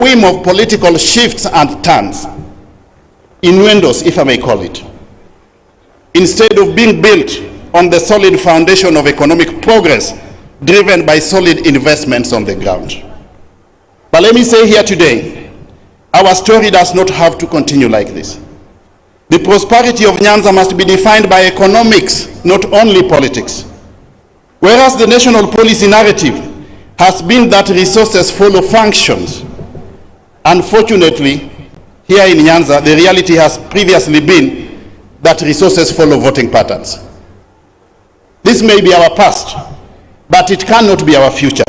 whim of political shifts and turns, innuendos, if I may call it, instead of being built on the solid foundation of economic progress driven by solid investments on the ground. But let me say here today, our story does not have to continue like this. The prosperity of Nyanza must be defined by economics, not only politics. Whereas the national policy narrative has been that resources follow functions, unfortunately, here in Nyanza, the reality has previously been that resources follow voting patterns. This may be our past, but it cannot be our future.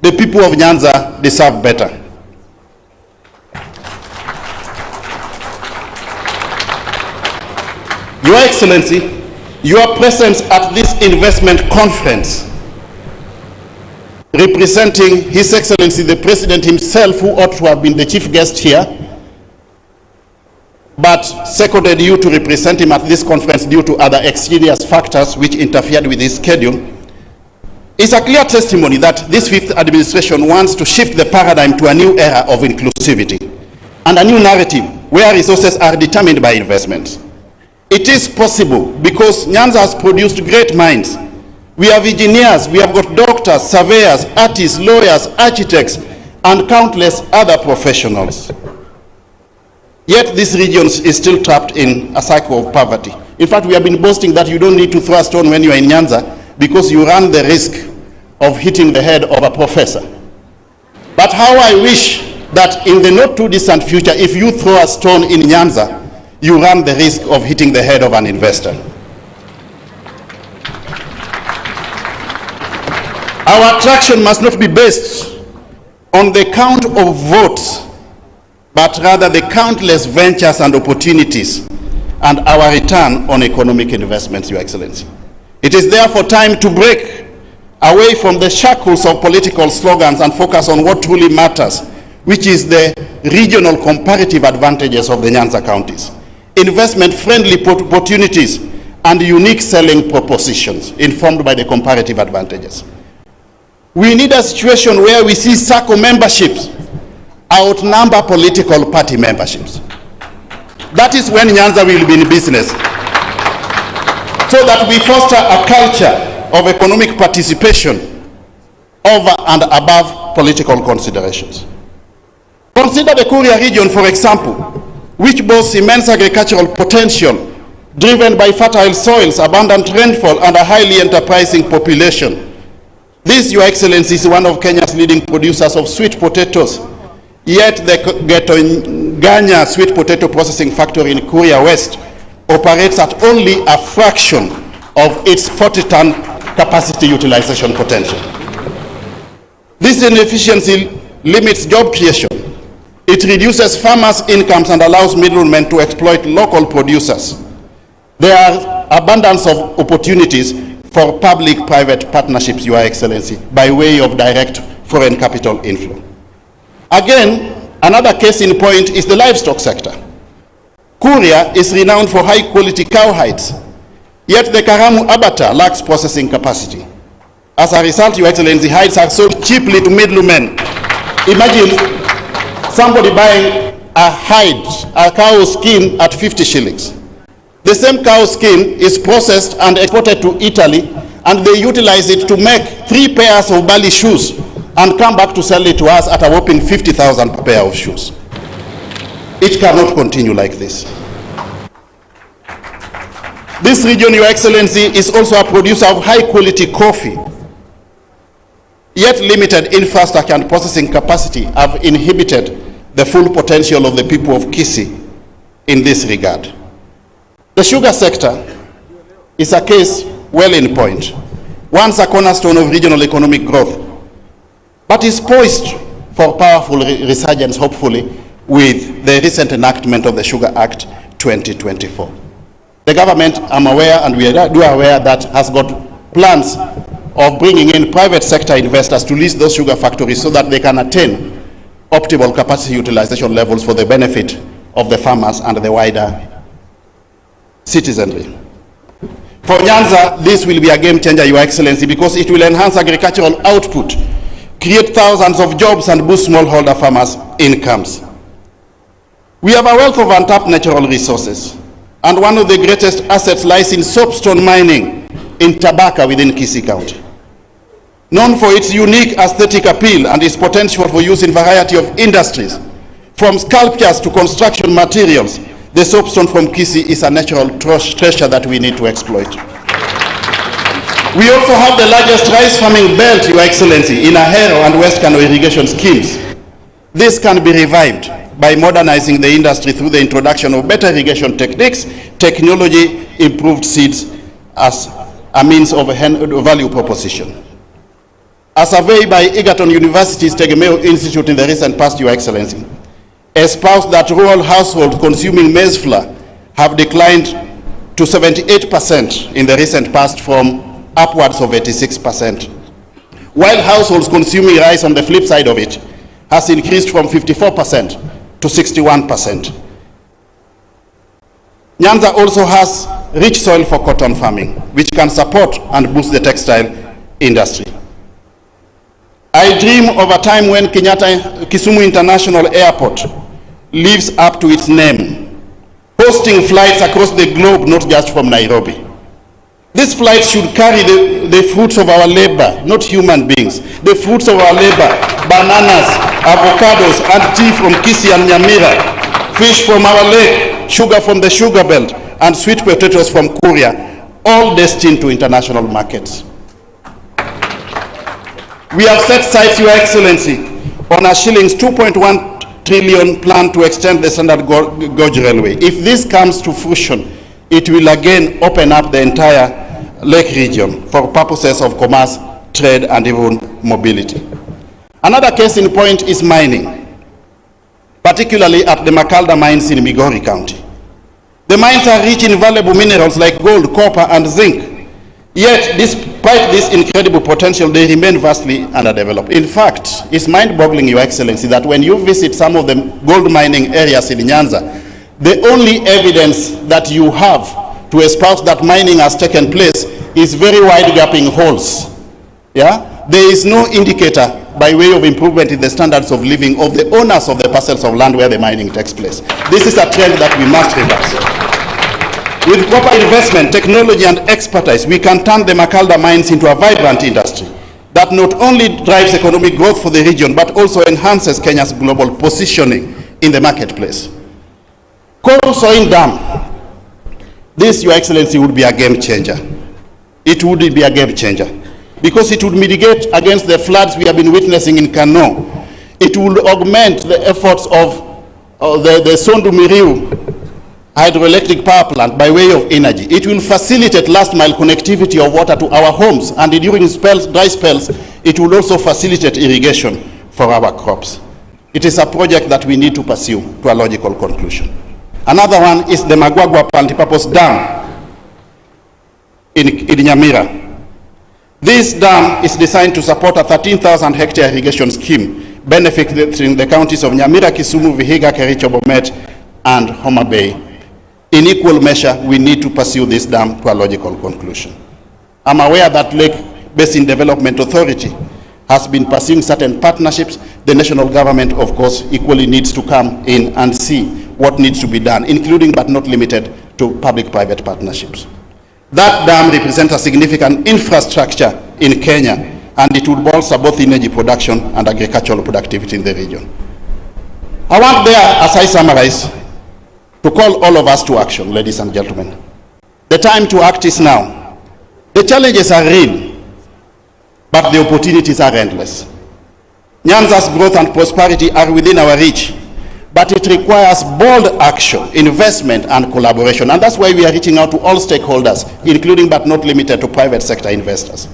The people of Nyanza deserve better. Your Excellency, your presence at this investment conference, representing His Excellency the President himself, who ought to have been the chief guest here, but seconded you to represent him at this conference due to other extraneous factors which interfered with his schedule, is a clear testimony that this fifth administration wants to shift the paradigm to a new era of inclusivity and a new narrative where resources are determined by investments. It is possible because Nyanza has produced great minds. We have engineers, we have got doctors, surveyors, artists, lawyers, architects, and countless other professionals. Yet this region is still trapped in a cycle of poverty. In fact, we have been boasting that you don't need to throw a stone when you are in Nyanza because you run the risk of hitting the head of a professor. But how I wish that in the not too distant future, if you throw a stone in Nyanza, you run the risk of hitting the head of an investor. Our attraction must not be based on the count of votes, but rather the countless ventures and opportunities and our return on economic investments, Your Excellency. It is therefore time to break away from the shackles of political slogans and focus on what truly matters, which is the regional comparative advantages of the Nyanza counties, investment-friendly opportunities, and unique selling propositions informed by the comparative advantages. We need a situation where we see SACCO memberships outnumber political party memberships. That is when Nyanza will be in business. So that we foster a culture of economic participation over and above political considerations. Consider the Kuria region, for example, which boasts immense agricultural potential driven by fertile soils, abundant rainfall, and a highly enterprising population. This, Your Excellency, is one of Kenya's leading producers of sweet potatoes. Yet the Getonganya sweet potato processing factory in Kuria West operates at only a fraction of its 40-ton capacity utilization potential. This inefficiency limits job creation. It reduces farmers' incomes and allows middlemen to exploit local producers. There are abundance of opportunities for public-private partnerships, Your Excellency, by way of direct foreign capital inflow. Again, another case in point is the livestock sector. Kuria is renowned for high-quality cow hides, yet the Karamu abattoir lacks processing capacity. As a result, Your Excellency, hides are sold cheaply to middlemen. Imagine somebody buying a hide, a cow skin at 50 shillings. The same cow skin is processed and exported to Italy, and they utilize it to make 3 pairs of barley shoes and come back to sell it to us at a whopping 50,000 per pair of shoes. It cannot continue like this. This region, Your Excellency, is also a producer of high-quality coffee. Yet limited infrastructure and processing capacity have inhibited the full potential of the people of Kisii in this regard. The sugar sector is a case well in point, once a cornerstone of regional economic growth, but is poised for powerful resurgence, hopefully, with the recent enactment of the Sugar Act 2024. The government, I'm aware, and we are aware, that has got plans of bringing in private sector investors to lease those sugar factories so that they can attain optimal capacity utilization levels for the benefit of the farmers and the wider citizenry. For Nyanza, this will be a game changer, Your Excellency, because it will enhance agricultural output, create thousands of jobs and boost smallholder farmers' incomes. We have a wealth of untapped natural resources, and one of the greatest assets lies in soapstone mining in Tabaka within Kisii County. Known for its unique aesthetic appeal and its potential for use in a variety of industries, from sculptures to construction materials, the soapstone from Kisii is a natural treasure that we need to exploit. We also have the largest rice farming belt, Your Excellency, in Ahero and West Kano irrigation schemes. This can be revived by modernizing the industry through the introduction of better irrigation techniques, technology, improved seeds as a means of a value proposition. A survey by Egerton University's Tegemeo Institute in the recent past, Your Excellency, espoused that rural households consuming maize flour have declined to 78% in the recent past from upwards of 86%, while households consuming rice on the flip side of it has increased from 54% to 61%. Nyanza also has rich soil for cotton farming, which can support and boost the textile industry. I dream of a time when Kisumu International Airport lives up to its name, hosting flights across the globe, not just from Nairobi. These flights should carry the fruits of our labor, not human beings. The fruits of our labor, bananas, avocados, and tea from Kisii and Nyamira, fish from our lake, sugar from the sugar belt, and sweet potatoes from Kuria, all destined to international markets. We have set sights, Your Excellency, on a shillings 2.1 trillion plan to extend the standard gauge railway. If this comes to fruition, it will again open up the entire lake region for purposes of commerce, trade, and even mobility. Another case in point is mining, particularly at the Makalda mines in Migori County. The mines are rich in valuable minerals like gold, copper, and zinc. Yet, despite this incredible potential, they remain vastly underdeveloped. In fact, it's mind-boggling, Your Excellency, that when you visit some of the gold mining areas in Nyanza, the only evidence that you have to espouse that mining has taken place is very wide-gapping holes. Yeah? There is no indicator by way of improvement in the standards of living of the owners of the parcels of land where the mining takes place. This is a trend that we must reverse. With proper investment, technology, and expertise, we can turn the Makalda mines into a vibrant industry that not only drives economic growth for the region, but also enhances Kenya's global positioning in the marketplace. Coal Soin Dam. This, Your Excellency, would be a game changer. It would be a game changer because it would mitigate against the floods we have been witnessing in Kano. It will augment the efforts of the Sondu Miriu hydroelectric power plant by way of energy. It will facilitate last mile connectivity of water to our homes, and during dry spells, it will also facilitate irrigation for our crops. It is a project that we need to pursue to a logical conclusion. Another one is the Magwagwa Multipurpose Dam in Nyamira. This dam is designed to support a 13,000 hectare irrigation scheme benefiting the counties of Nyamira, Kisumu, Vihiga, Kericho, Bomet, and Homa Bay. In equal measure, we need to pursue this dam to a logical conclusion. I'm aware that Lake Basin Development Authority has been pursuing certain partnerships. The national government, of course, equally needs to come in and see what needs to be done, including but not limited to public-private partnerships. That dam represents a significant infrastructure in Kenya, and it will bolster both energy production and agricultural productivity in the region. I want there, as I summarize, to call all of us to action, ladies and gentlemen. The time to act is now. The challenges are real, but the opportunities are endless. Nyanza's growth and prosperity are within our reach, but it requires bold action, investment, and collaboration. And that's why we are reaching out to all stakeholders, including but not limited to private sector investors.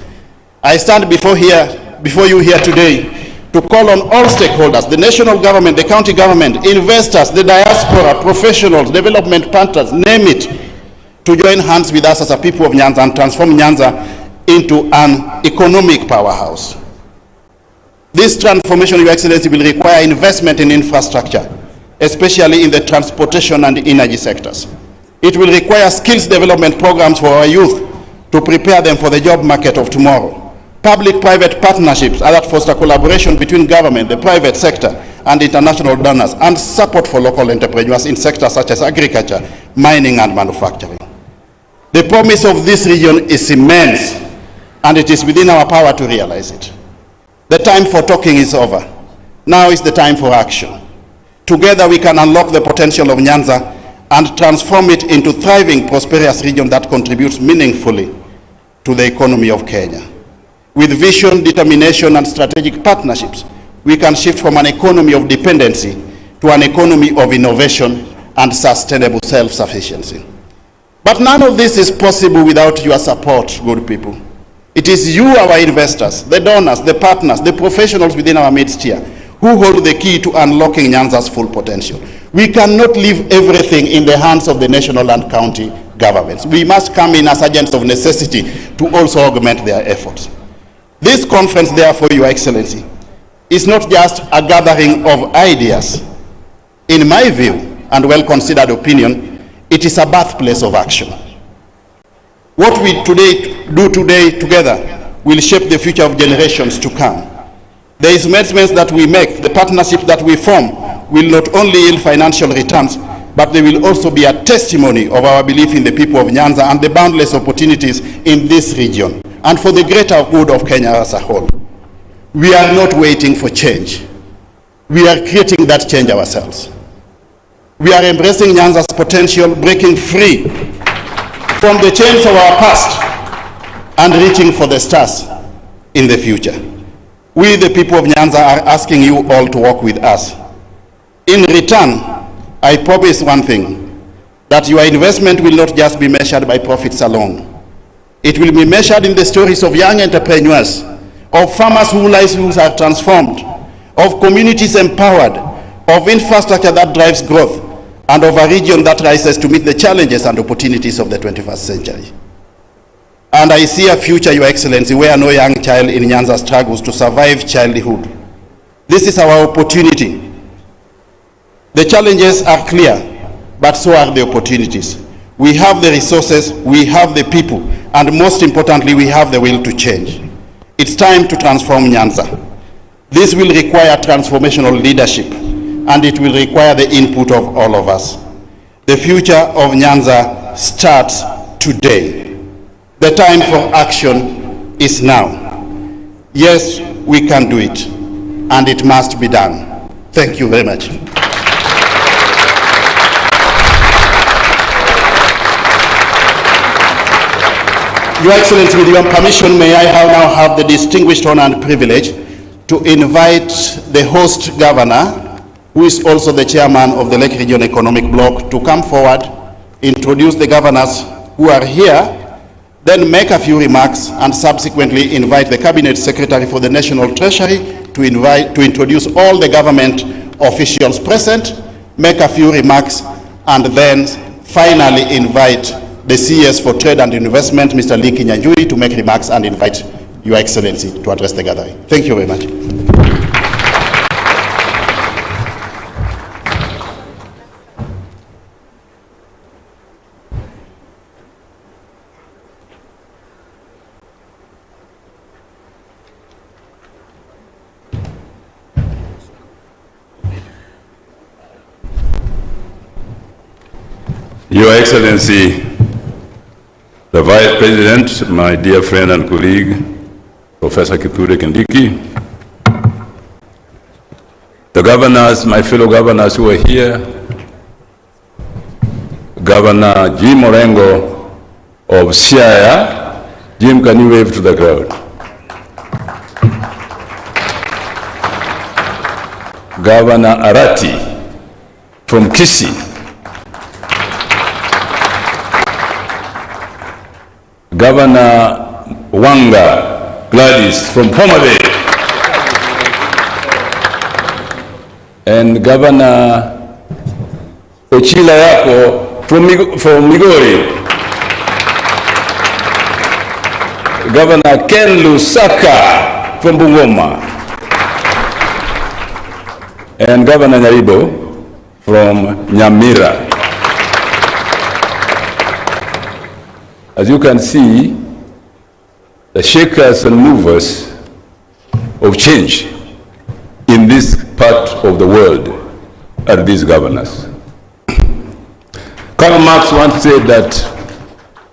I stand before you here today to call on all stakeholders, the national government, the county government, investors, the diaspora, professionals, development partners, name it, to join hands with us as a people of Nyanza and transform Nyanza into an economic powerhouse. This transformation, Your Excellency, will require investment in infrastructure, especially in the transportation and energy sectors. It will require skills development programs for our youth to prepare them for the job market of tomorrow. public-private partnerships that foster collaboration between government, the private sector, and international donors, and support for local entrepreneurs in sectors such as agriculture, mining, and manufacturing. The promise of this region is immense, and it is within our power to realize it. The time for talking is over. Now is the time for action. Together we can unlock the potential of Nyanza and transform it into a thriving, prosperous region that contributes meaningfully to the economy of Kenya. With vision, determination, and strategic partnerships, we can shift from an economy of dependency to an economy of innovation and sustainable self-sufficiency. But none of this is possible without your support, good people. It is you, our investors, the donors, the partners, the professionals within our midst here, who hold the key to unlocking Nyanza's full potential. We cannot leave everything in the hands of the national and county governments. We must come in as agents of necessity to also augment their efforts. This conference, therefore, Your Excellency, is not just a gathering of ideas. In my view, and well-considered opinion, it is a birthplace of action. What we do today together will shape the future of generations to come. The investments that we make, the partnerships that we form, will not only yield financial returns, but they will also be a testimony of our belief in the people of Nyanza and the boundless opportunities in this region, and for the greater good of Kenya as a whole. We are not waiting for change. We are creating that change ourselves. We are embracing Nyanza's potential, breaking free from the chains of our past and reaching for the stars in the future. We, the people of Nyanza, are asking you all to work with us. In return, I promise one thing, that your investment will not just be measured by profits alone. It will be measured in the stories of young entrepreneurs, of farmers whose lives are transformed, of communities empowered, of infrastructure that drives growth, and of a region that rises to meet the challenges and opportunities of the 21st century. And I see a future, Your Excellency, where no young child in Nyanza struggles to survive childhood. This is our opportunity. The challenges are clear, but so are the opportunities. We have the resources, we have the people, and most importantly, we have the will to change. It's time to transform Nyanza. This will require transformational leadership, and it will require the input of all of us. The future of Nyanza starts today. The time for action is now. Yes, we can do it, and it must be done. Thank you very much. Your Excellency, with your permission, may I now have the distinguished honor and privilege to invite the host governor, who is also the chairman of the Lake Region Economic Bloc, to come forward, introduce the governors who are here, then make a few remarks, and subsequently invite the Cabinet Secretary for the National Treasury to introduce all the government officials present, make a few remarks, and then finally invite the CS for Trade and Investment, Mr. Lee Kinyanjui, to make remarks and invite Your Excellency to address the gathering. Thank you very much. Your Excellency, the Vice President, my dear friend and colleague, Professor Kindiki, the governors, my fellow governors who are here, Governor Jim Orengo of Siaya. Jim, can you wave to the crowd? Governor Arati from Kisii. Governor Wanga Gladys from Homa Bay, and Governor Ochila Yako from Migori, Governor Ken Lusaka from Bungoma, and Governor Nyaribo from Nyamira. As you can see, the the shakers and movers of change in this part of the world are these governors. Karl Marx once said that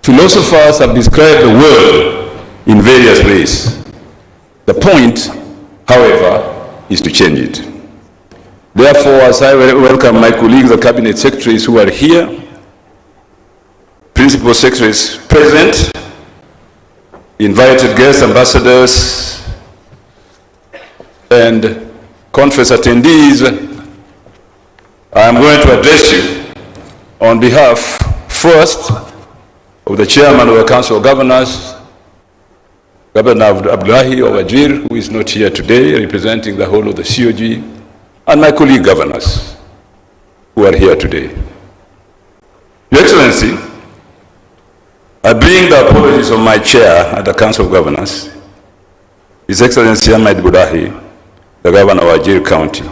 philosophers have described the world in various ways. The point, however, is to change it. Therefore, as I welcome my colleagues, the cabinet secretaries who are here, principal secretaries present, invited guests, ambassadors, and conference attendees, I am going to address you on behalf, first, of the chairman of the Council of Governors, Governor Abdullahi of Wajir, who is not here today, representing the whole of the COG, and my colleague governors who are here today. Your Excellency, I bring the apologies of my chair at the Council of Governors, His Excellency Ahmed Budahi, the Governor of Wajir County,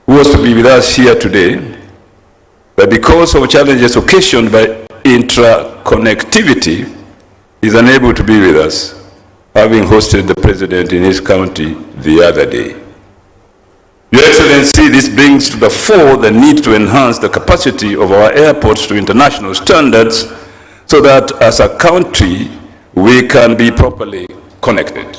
who was to be with us here today, but because of challenges occasioned by intra-connectivity, is unable to be with us, having hosted the President in his county the other day. Your Excellency, this brings to the fore the need to enhance the capacity of our airports to international standards so that as a country we can be properly connected.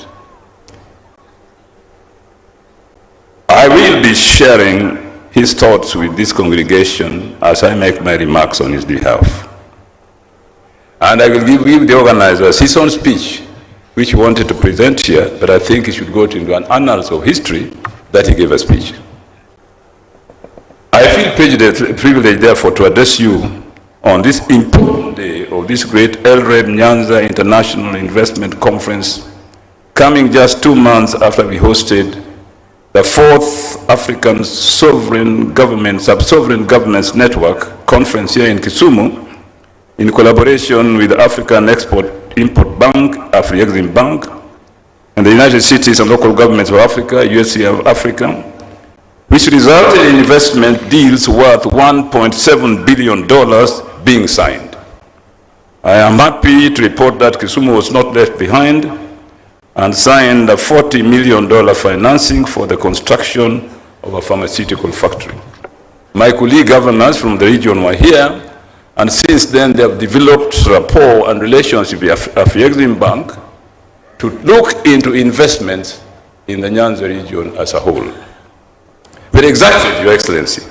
I will be sharing his thoughts with this congregation as I make my remarks on his behalf. And I will give the organizers his own speech, which he wanted to present here, but I think he should go into an annals of history that he gave a speech. I feel privileged, therefore, to address you on this important day of this great LREB Nyanza International Investment Conference, coming just 2 months after we hosted the 4th African Sub-Sovereign Governments Network Conference here in Kisumu, in collaboration with the African Export-Import Bank, Afri-Exim Bank, and the United Cities and Local Governments of Africa, USC of Africa, which resulted in investment deals worth $1.7 billion being signed. I am happy to report that Kisumu was not left behind and signed a $40 million financing for the construction of a pharmaceutical factory. My colleague governors from the region were here, and since then they have developed rapport and relationship with Afri-Exim Bank to look into investments in the Nyanza region as a whole. Very exactly, Your Excellency.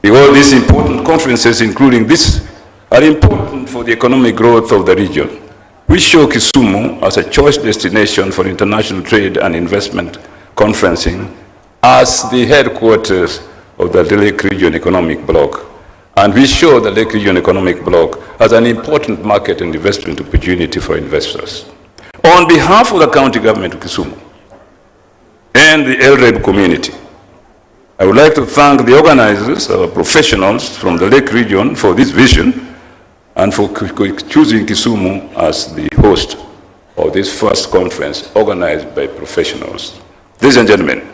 All these important conferences, including this, are important for the economic growth of the region. We show Kisumu as a choice destination for international trade and investment conferencing as the headquarters of the Lake Region Economic Bloc. And we show the Lake Region Economic Bloc as an important market and investment opportunity for investors. On behalf of the county government of Kisumu and the LREB community, I would like to thank the organizers, our professionals from the Lake region for this vision and for choosing Kisumu as the host of this first conference organized by professionals. Ladies and gentlemen,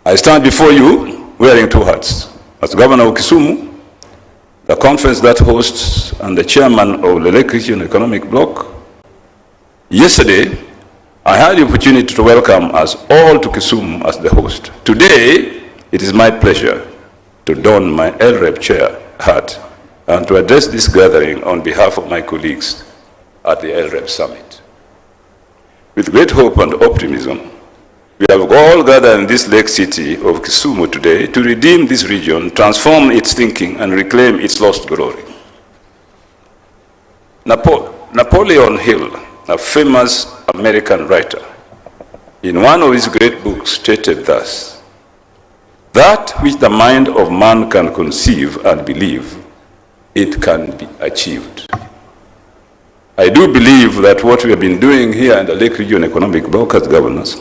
I stand before you wearing 2 hats. As Governor of Kisumu, the conference that hosts and the chairman of the Lake Region Economic Bloc. Yesterday, I had the opportunity to welcome us all to Kisumu as the host. Today, it is my pleasure to don my LREB chair hat and to address this gathering on behalf of my colleagues at the LREB Summit. With great hope and optimism, we have all gathered in this lake city of Kisumu today to redeem this region, transform its thinking, and reclaim its lost glory. Napoleon Hill, a famous American writer, in one of his great books stated thus: "That which the mind of man can conceive and believe, it can be achieved." I do believe that what we have been doing here in the Lake Region Economic Bloc as governors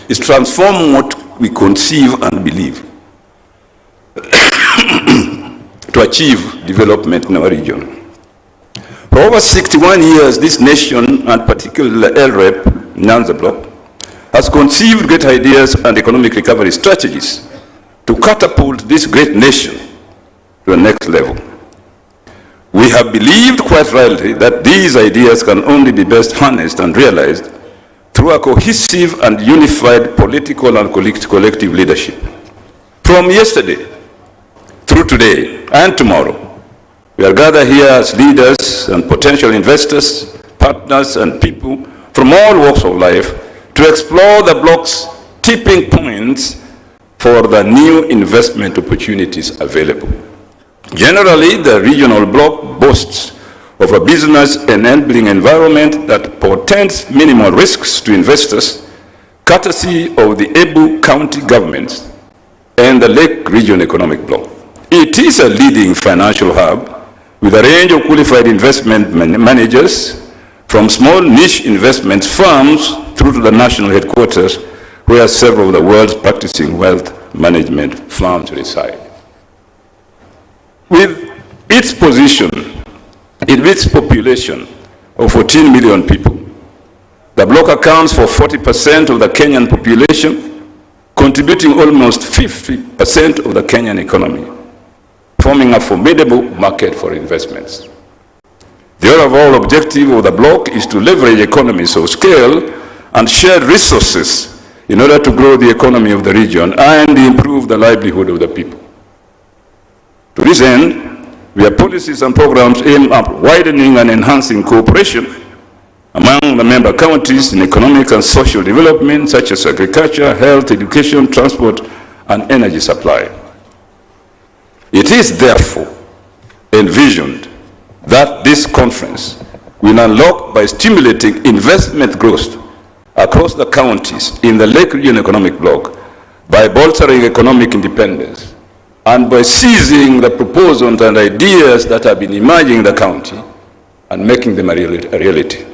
is transform what we conceive and believe to achieve development in our region. For over 61 years, this nation, and particularly LREP, Nyanza Bloc, has conceived great ideas and economic recovery strategies to catapult this great nation to the next level. We have believed quite rightly that these ideas can only be best harnessed and realized through a cohesive and unified political and collective leadership. From yesterday through today and tomorrow, we are gathered here as leaders and potential investors, partners, and people from all walks of life to explore the bloc's tipping points for the new investment opportunities available. Generally, the regional bloc boasts of a business-enabling environment that portends minimal risks to investors, courtesy of the AJAABU county governments and the Lake Region Economic Bloc. It is a leading financial hub with a range of qualified investment managers, from small niche investment firms through to the national headquarters, where several of the world's practicing wealth management firms reside. With its position, in its population of 14 million people, the bloc accounts for 40% of the Kenyan population, contributing almost 50% of the Kenyan economy, forming a formidable market for investments. The overall objective of the bloc is to leverage economies of scale and shared resources in order to grow the economy of the region and improve the livelihood of the people. To this end, we have policies and programs aimed at widening and enhancing cooperation among the member counties in economic and social development, such as agriculture, health, education, transport, and energy supply. It is therefore envisioned that this conference will unlock by stimulating investment growth across the counties in the Lake Region Economic Bloc, by bolstering economic independence, and by seizing the proposals and ideas that have been emerging in the county and making them a reality.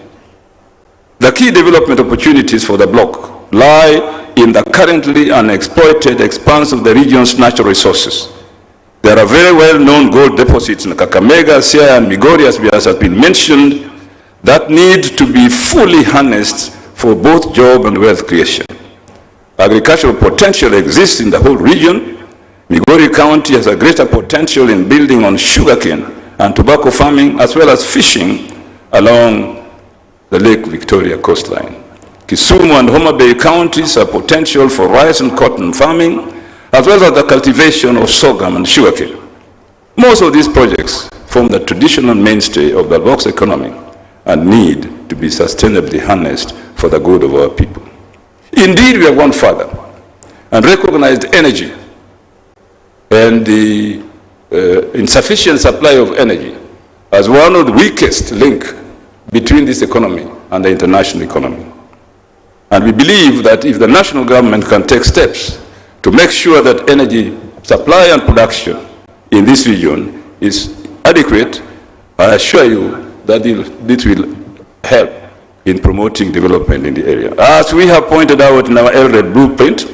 The key development opportunities for the bloc lie in the currently unexploited expanse of the region's natural resources. There are very well-known gold deposits in Kakamega, Siaya, and Migori, as has been mentioned, that need to be fully harnessed for both job and wealth creation. Agricultural potential exists in the whole region. Migori County has a greater potential in building on sugarcane and tobacco farming, as well as fishing along the Lake Victoria coastline. Kisumu and Homa Bay counties have potential for rice and cotton farming, as well as the cultivation of sorghum and sugarcane. Most of these projects form the traditional mainstay of the bloc's economy and need to be sustainably harnessed for the good of our people. Indeed, we have gone further and recognized energy and the insufficient supply of energy as one of the weakest links between this economy and the international economy. And we believe that if the national government can take steps to make sure that energy supply and production in this region is adequate, I assure you that this will help in promoting development in the area. As we have pointed out in our LRED blueprint,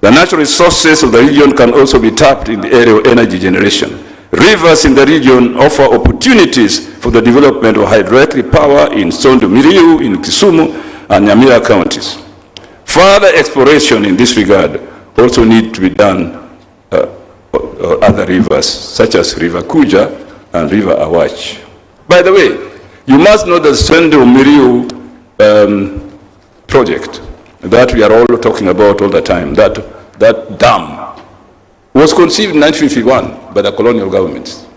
the natural resources of the region can also be tapped in the area of energy generation. Rivers in the region offer opportunities for the development of hydroelectric power in Sondu Miriu, in Kisumu, and Nyamira counties. Further exploration in this regard also need to be done other rivers, such as River Kuja and River Awach. By the way, you must know the Sondu Miriu project that we are all talking about all the time, that dam was conceived in 1951 by the colonial governments.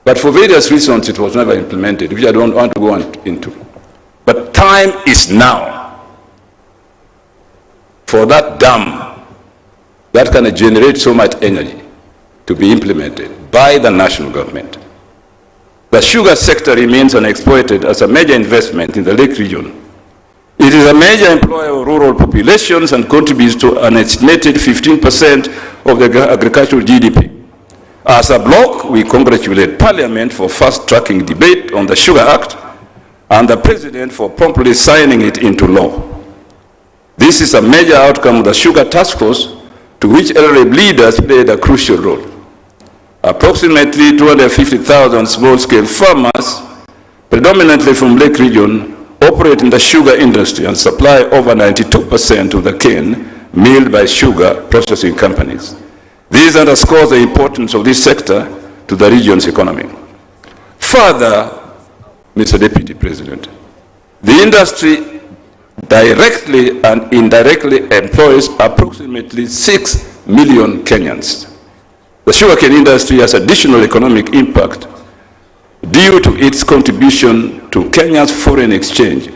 But for various reasons, it was never implemented, which I don't want to go into. But time is now for that dam that can generate so much energy to be implemented by the national government. The sugar sector remains unexploited as a major investment in the Lake region. It is a major employer of rural populations and contributes to an estimated 15% of the agricultural GDP. As a bloc, we congratulate Parliament for fast-tracking debate on the Sugar Act and the President for promptly signing it into law. This is a major outcome of the Sugar Task Force, to which LREB leaders played a crucial role. Approximately 250,000 small-scale farmers, predominantly from Lake region, operate in the sugar industry and supply over 92% of the cane milled by sugar processing companies. This underscores the importance of this sector to the region's economy. Further, Mr. Deputy President, the industry directly and indirectly employs approximately 6 million Kenyans. The sugarcane industry has additional economic impact due to its contribution to Kenya's foreign exchange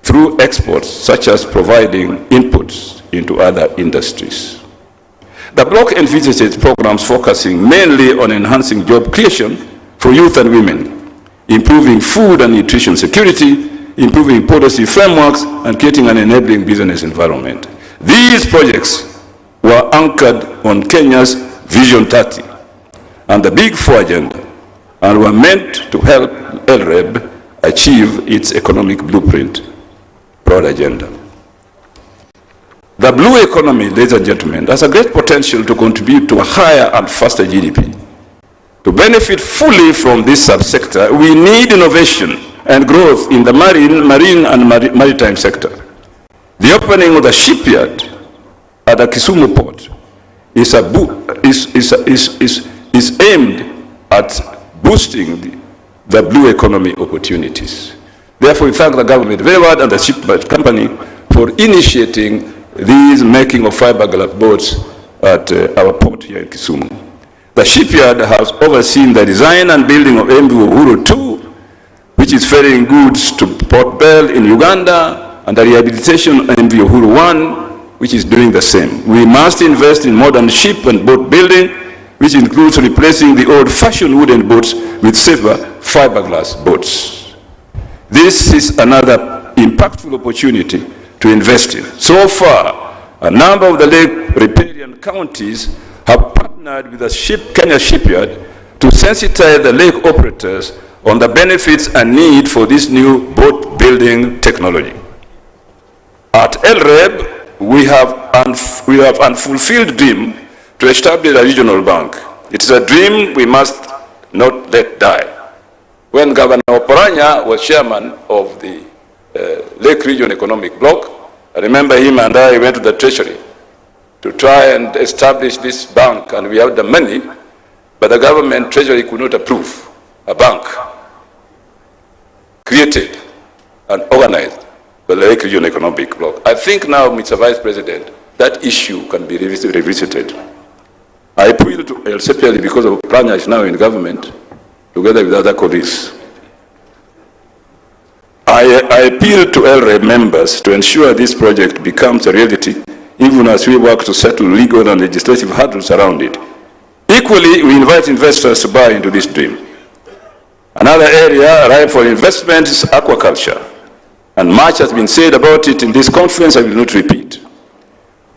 through exports, such as providing inputs into other industries. The bloc envisages programs focusing mainly on enhancing job creation for youth and women, improving food and nutrition security, improving policy frameworks, and creating an enabling business environment. These projects were anchored on Kenya's Vision 30 and the Big Four agenda, and were meant to help LREB achieve its economic blueprint, broad agenda. The blue economy, ladies and gentlemen, has a great potential to contribute to a higher and faster GDP. To benefit fully from this subsector, we need innovation and growth in the marine and maritime sector. The opening of the shipyard at the Kisumu port is aimed at boosting the blue economy opportunities. Therefore, we thank the government very much and the shipyard company for initiating these making of fiberglass boats at our port here in Kisumu. The shipyard has overseen the design and building of MV Uhuru 2, which is ferrying goods to Port Bell in Uganda, and the rehabilitation of MV Uhuru 1, which is doing the same. We must invest in modern ship and boat building, which includes replacing the old-fashioned wooden boats with safer fiberglass boats. This is another impactful opportunity to invest in. So far, a number of the lake riparian counties have partnered with the Kenya shipyard to sensitize the lake operators on the benefits and need for this new boat building technology. At LREB, we have unfulfilled dream to establish a regional bank. It is a dream we must not let die. When Governor Oparanya was chairman of the Lake Region Economic Bloc, I remember him and I went to the Treasury to try and establish this bank, and we had the money, but the government Treasury could not approve a bank created and organized by the Lake Region Economic Bloc. I think now, Mr. Vice President, that issue can be revisited. I appeal to, especially because of Pranya is now in government, together with other colleagues. I appeal to LREB members to ensure this project becomes a reality, even as we work to settle legal and legislative hurdles around it. Equally, we invite investors to buy into this dream. Another area ripe for investment is aquaculture, and much has been said about it in this conference. I will not repeat.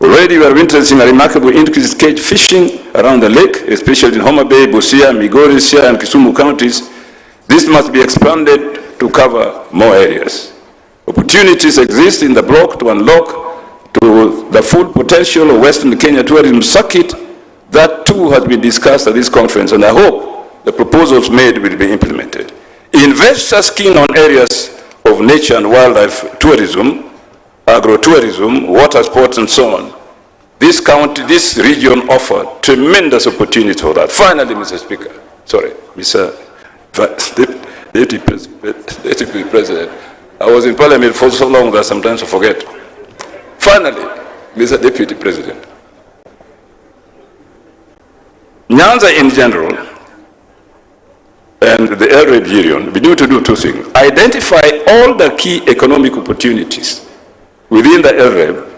Already we are witnessing a remarkable increase in cage fishing around the lake, especially in Homa Bay, Busia, Migori, Siaya, and Kisumu counties. This must be expanded to cover more areas. Opportunities exist in the bloc to unlock to the full potential of Western Kenya tourism circuit. That too has been discussed at this conference, and I hope the proposals made will be implemented. Investors keen on areas of nature and wildlife tourism, agro-tourism, water sports, and so on. This region offers tremendous opportunity for that. Finally, Mr. Speaker, Mr. Deputy President, I was in Parliament for so long that sometimes I forget. Finally, Mr. Deputy President, Nyanza in general and the LREB region, we need to do two things. Identify all the key economic opportunities within the LREB,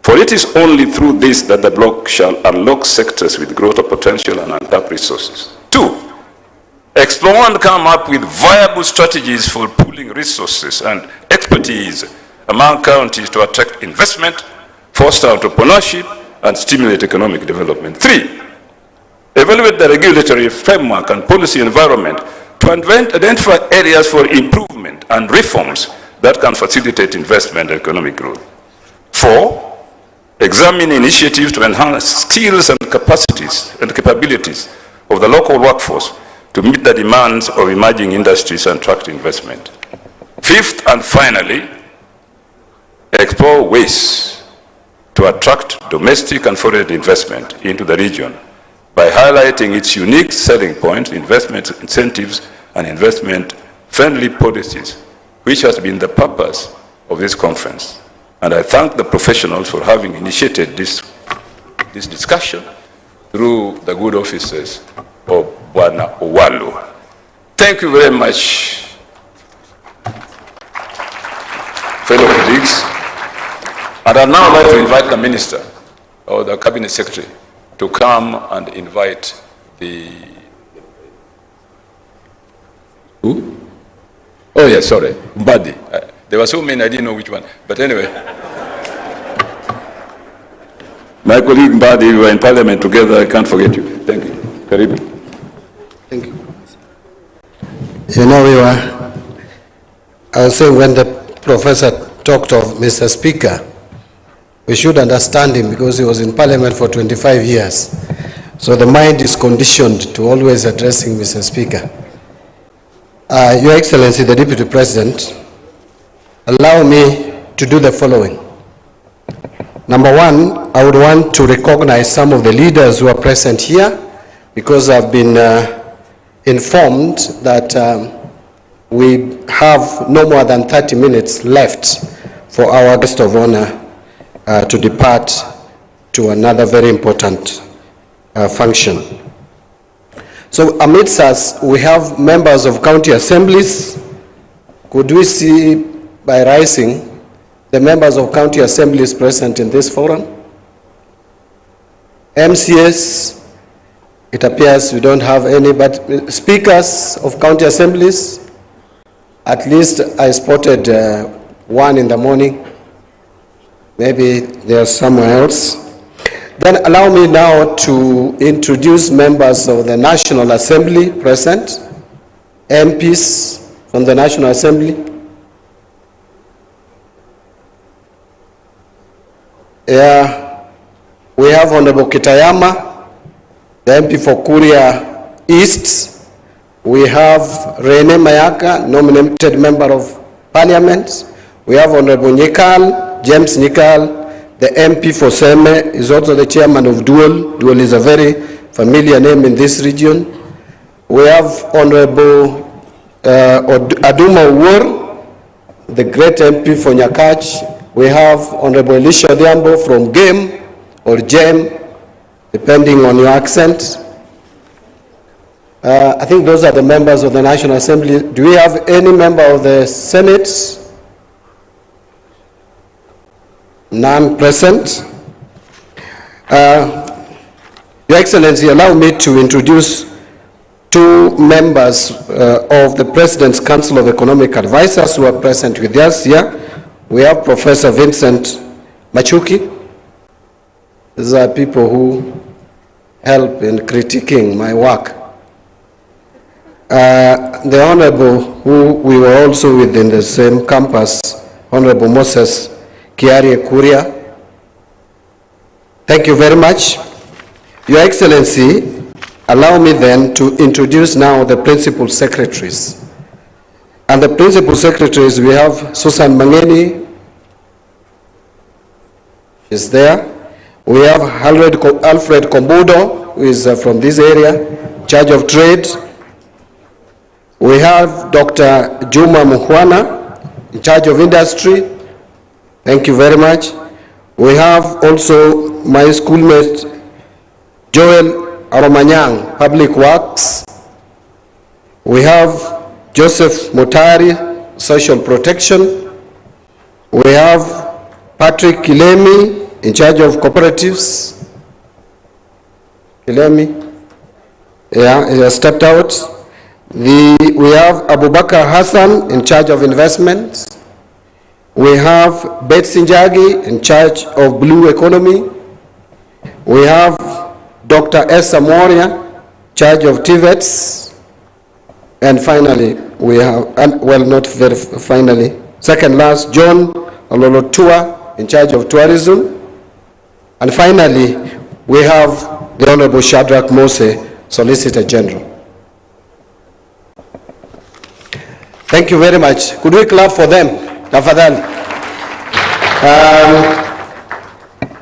for it is only through this that the bloc shall unlock sectors with growth potential and untapped resources. Two, explore and come up with viable strategies for pooling resources and expertise among counties to attract investment, foster entrepreneurship, and stimulate economic development. Three, evaluate the regulatory framework and policy environment to identify areas for improvement and reforms that can facilitate investment and economic growth. Four, examine initiatives to enhance skills and capacities and capabilities of the local workforce to meet the demands of emerging industries and attract investment. Fifth and finally, explore ways to attract domestic and foreign investment into the region by highlighting its unique selling points, investment incentives, and investment-friendly policies, which has been the purpose of this conference. And I thank the professionals for having initiated this discussion through the good offices of Bwana Owalu. Thank you very much, fellow colleagues. And I'd now like to invite the Minister or the Cabinet Secretary to come and invite the... Who? Oh, yes, sorry, Mbadi. There were so many, I didn't know which one. But anyway. My colleague Mbadi, we were in Parliament together. I can't forget you. Thank you. Karibu. Thank you. You know, I was saying when the professor talked of Mr. Speaker, we should understand him because he was in Parliament for 25 years. So the mind is conditioned to always addressing Mr. Speaker. Your Excellency, the Deputy President, allow me to do the following. Number one, I would want to recognize some of the leaders who are present here because I've been informed that we have no more than 30 minutes left for our guest of honor to depart to another very important function. So amidst us, we have members of county assemblies. Could we see by rising the members of county assemblies present in this forum? MCS, it appears we don't have any, but speakers of county assemblies, at least I spotted one in the morning. Maybe there's somewhere else. Then allow me now to introduce members of the National Assembly present, MPs from the National Assembly. We have Honorable Kitayama, the MP for Kuria East. We have Rene Mayaka, nominated Member of Parliament. We have Honorable Nyikal, James Nyikal, the MP for Seme, is also the chairman of Dual. Dual is a very familiar name in this region. We have Honorable Aduma Uwor, the great MP for Nyakach. We have Honorable Elisha Diambo from GEM or GEM, depending on your accent. I think those are the members of the National Assembly. Do we have any member of the Senate? None present. Your Excellency, allow me to introduce two members of the President's Council of Economic Advisors who are present with us here. We have Professor Vincent Machuki. These are people who help in critiquing my work. The Honorable, who we were also within the same campus, Honorable Moses Kiari Kuria. Thank you very much. Your Excellency, allow me then to introduce now the principal secretaries. And the principal secretaries, we have Susan Mangeni, is there. We have Alfred Kombudo, who is from this area, in charge of trade. We have Dr. Juma Mukhwana, in charge of industry. Thank you very much. We have also my schoolmate, Joel Aromanyang, Public Works. We have Joseph Mutari, Social Protection. We have Patrick Kilemi, in charge of cooperatives. Kilemi, yeah, he has stepped out. We have Abubakar Hassan, in charge of investments. We have Betsy Njagi, in charge of blue economy. We have Dr. Esa Moria, in charge of TVETs. And finally, we have, well, not very finally, second last, John Ololotua, in charge of tourism. And finally, we have the Honorable Shadrach Mose, Solicitor General. Thank you very much. Could we clap for them? Tafadhali.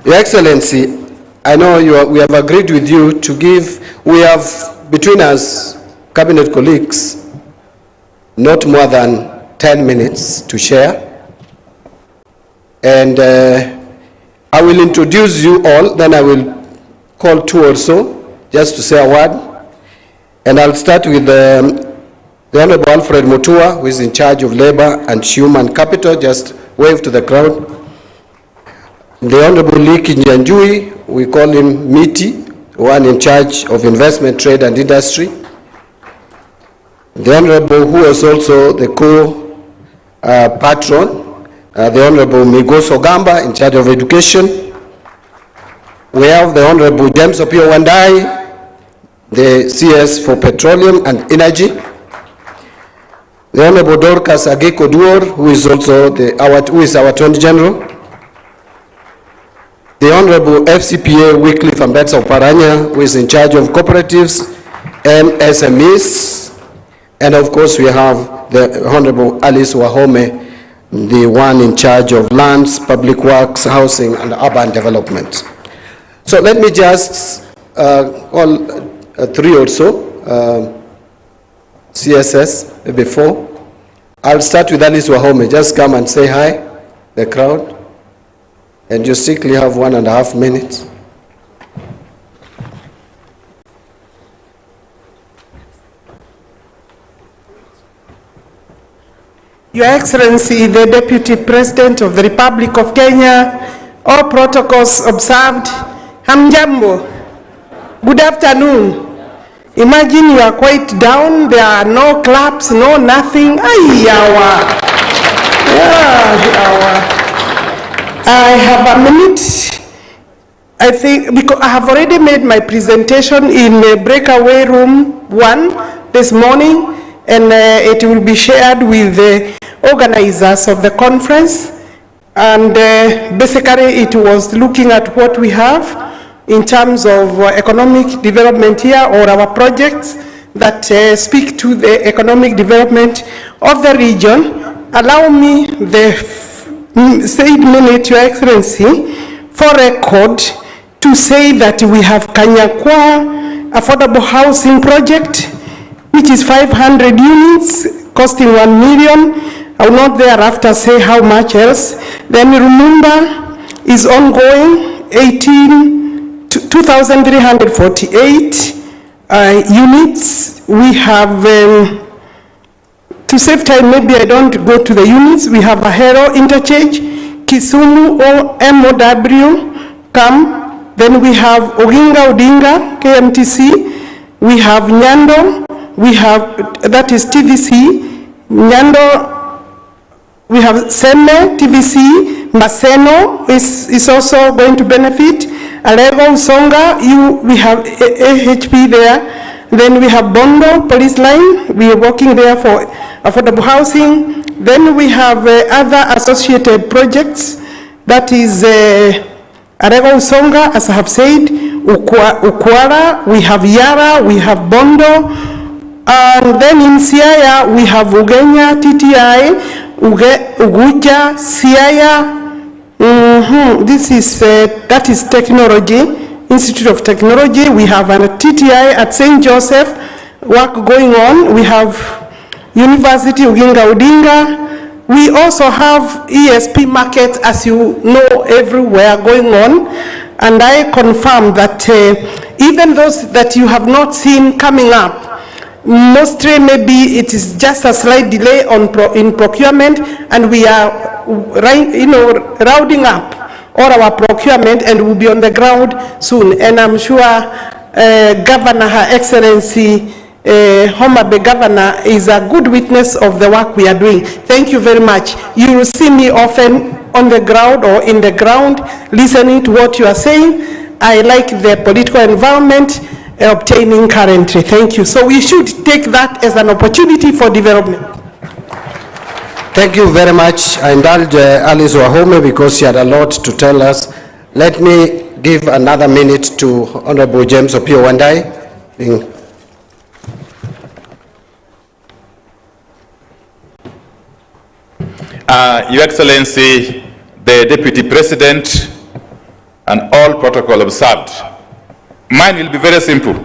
Your Excellency, I know we have agreed with you to give, we have between us, cabinet colleagues, not more than 10 minutes to share. And I will introduce you all, then I will call two also, just to say a word. And I'll start with the Honorable Alfred Mutua, who is in charge of labor and human capital. Just wave to the crowd. The Honorable Lee Kinyanjui, we call him Miti, one in charge of investment, trade and industry. The Honorable, who was also the co-patron, the Honorable Migoso Gamba, in charge of education. We have the Honorable James Opio Wandai, the CS for petroleum and energy. The Honorable Dorcas Ageko Duor, who is also our Attorney General. The Honorable FCPA Wycliffe Ambetsa Oparanya, who is in charge of cooperatives and SMEs. And of course, we have the Honorable Alice Wahome, the one in charge of lands, public works, housing, and urban development. So let me just call three or so CSS before. I'll start with Alice Wahome. Just come and say hi, the crowd. And you strictly have 1.5 minutes. Your Excellency, the Deputy President of the Republic of Kenya, all protocols observed. Hamjambo. Good afternoon. Imagine you are quite down, there are no claps, no nothing. I have a minute, I think, because I have already made my presentation in breakaway room 1 this morning, and it will be shared with the organizers of the conference. And basically it was looking at what we have in terms of economic development here, or our projects that speak to the economic development of the region. Allow me the said minute, Your Excellency, for record to say that we have Kanyakwa affordable housing project, which is 500 units costing 1 million. I will not thereafter say how much else. Then Rumumba is ongoing, 2,348 units. We have, to save time, maybe I don't go to the units. We have Ahero Interchange, Kisumu MOW, then we have Odinga, KMTC. We have Nyando, we have, that is TVC, Nyando. We have Seme, TVC, Maseno is also going to benefit. Alego, Usonga, we have AHP there. Then we have Bondo, police line. We are working there for affordable housing. Then we have other associated projects. That is Alego, Usonga, as I have said, Ukwara, we have Yara, we have Bondo. And then in Siaya, we have Ugenya, TTI, Uguja, Siaya. This is, that is technology, Institute of Technology. We have a TTI at St. Joseph, work going on. We have University Odinga. We also have ESP markets, as you know, everywhere going on. And I confirm that even those that you have not seen coming up, mostly maybe it is just a slight delay in procurement, and we are rounding up all our procurement and will be on the ground soon. And I'm sure Governor, Her Excellency, Homa Bay Governor is a good witness of the work we are doing. Thank you very much. You will see me often on the ground or in the ground listening to what you are saying. I like the political environment obtaining currently. Thank you. So we should take that as an opportunity for development. Thank you very much. I indulge Alice Wahome because she had a lot to tell us. Let me give another minute to Honorable James Opio Wandai. Your Excellency, the Deputy President, and all protocol observed. Mine will be very simple.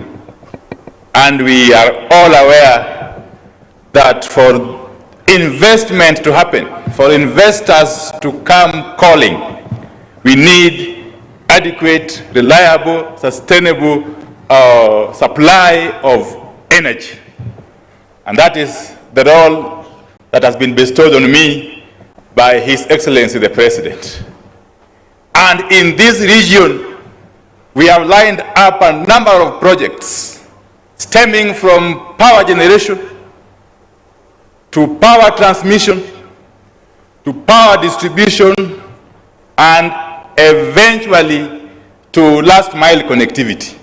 And we are all aware that for investment to happen, for investors to come calling, we need adequate, reliable, sustainable supply of energy. And that is the role that has been bestowed on me by His Excellency the President. And in this region, we have lined up a number of projects stemming from power generation to power transmission to power distribution and eventually to last mile connectivity.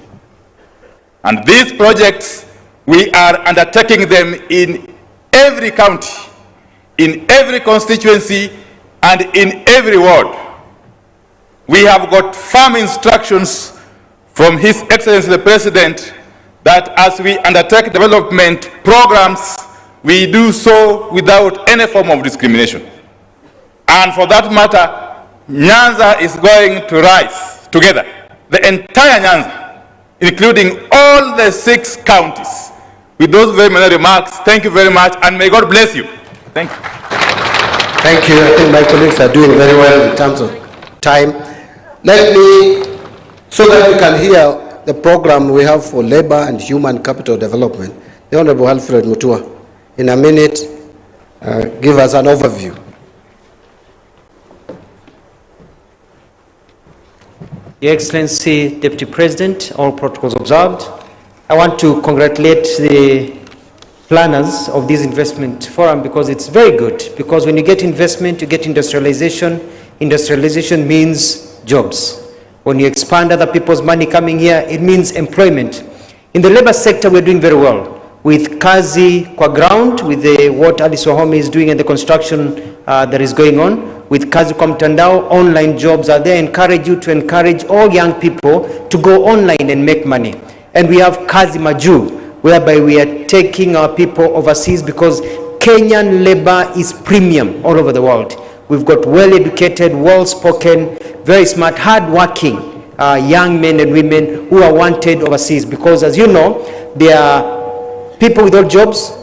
And these projects, we are undertaking them in every county, in every constituency, and in every ward. We have got firm instructions from His Excellency the President that as we undertake development programs, we do so without any form of discrimination. And for that matter, Nyanza is going to rise together, the entire Nyanza, including all the 6 counties. With those very many remarks, thank you very much, and may God bless you. Thank you. Thank you. I think my colleagues are doing very well in terms of time. Let me, so that we can hear the program we have for labor and human capital development, the Honorable Alfred Mutua, in a minute, give us an overview. Your Excellency, Deputy President, all protocols observed. I want to congratulate the planners of this investment forum because it's very good. Because when you get investment, you get industrialization. Industrialization means jobs. When you expand other people's money coming here, it means employment. In the labor sector, we're doing very well. With Kazi Kwa ground, with what Alice Wahome is doing and the construction that is going on, with Kazi Kwa Mtandao, online jobs are there. Encourage you to encourage all young people to go online and make money. And we have Kazi Maju, whereby we are taking our people overseas because Kenyan labor is premium all over the world. We've got well-educated, well-spoken, very smart, hard-working young men and women who are wanted overseas because, as you know, they are people without jobs,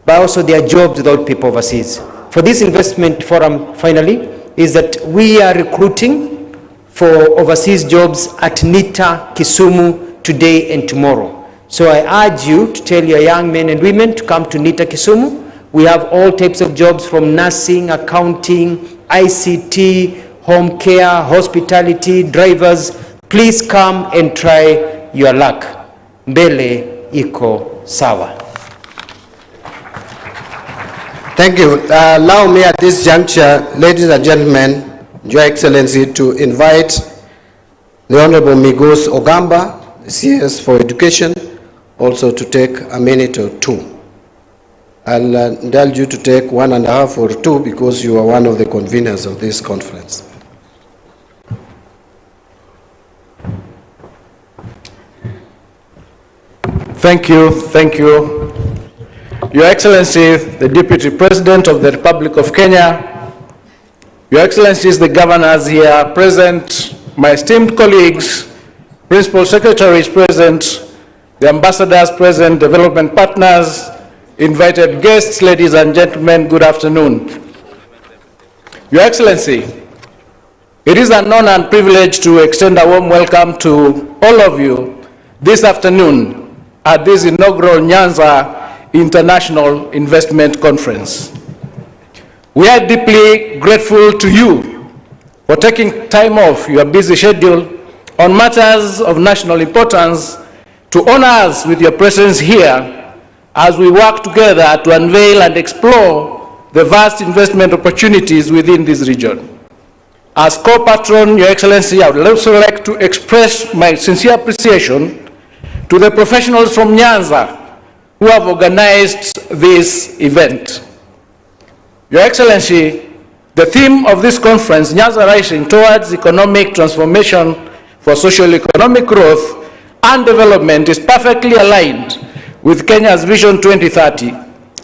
but also there are jobs without people overseas. For this investment forum, finally, is that we are recruiting for overseas jobs at NITA Kisumu today and tomorrow. So I urge you to tell your young men and women to come to NITA Kisumu. We have all types of jobs from nursing, accounting, ICT, home care, hospitality, drivers. Please come and try your luck. Mbele iko sawa. Thank you. Allow me at this juncture, ladies and gentlemen, Your Excellency, to invite the Honorable Migos Ogamba, CS for Education, also to take a minute or 2. I'll indulge you to take 1.5 or 2 because you are one of the conveners of this conference. Thank you. Thank you. Your Excellency, the Deputy President of the Republic of Kenya, Your Excellencies, the governors here present, my esteemed colleagues, Principal Secretaries present, the ambassadors present, development partners, invited guests, ladies and gentlemen, good afternoon. Your Excellency, it is an honor and privilege to extend a warm welcome to all of you this afternoon at this inaugural Nyanza International Investment Conference. We are deeply grateful to you for taking time off your busy schedule on matters of national importance to honor us with your presence here as we work together to unveil and explore the vast investment opportunities within this region. As co-patron, Your Excellency, I would also like to express my sincere appreciation to the professionals from Nyanza who have organized this event. Your Excellency, the theme of this conference, Nyanza Rising Towards Economic Transformation for Socio-Economic Growth and Development, is perfectly aligned with Kenya's Vision 2030,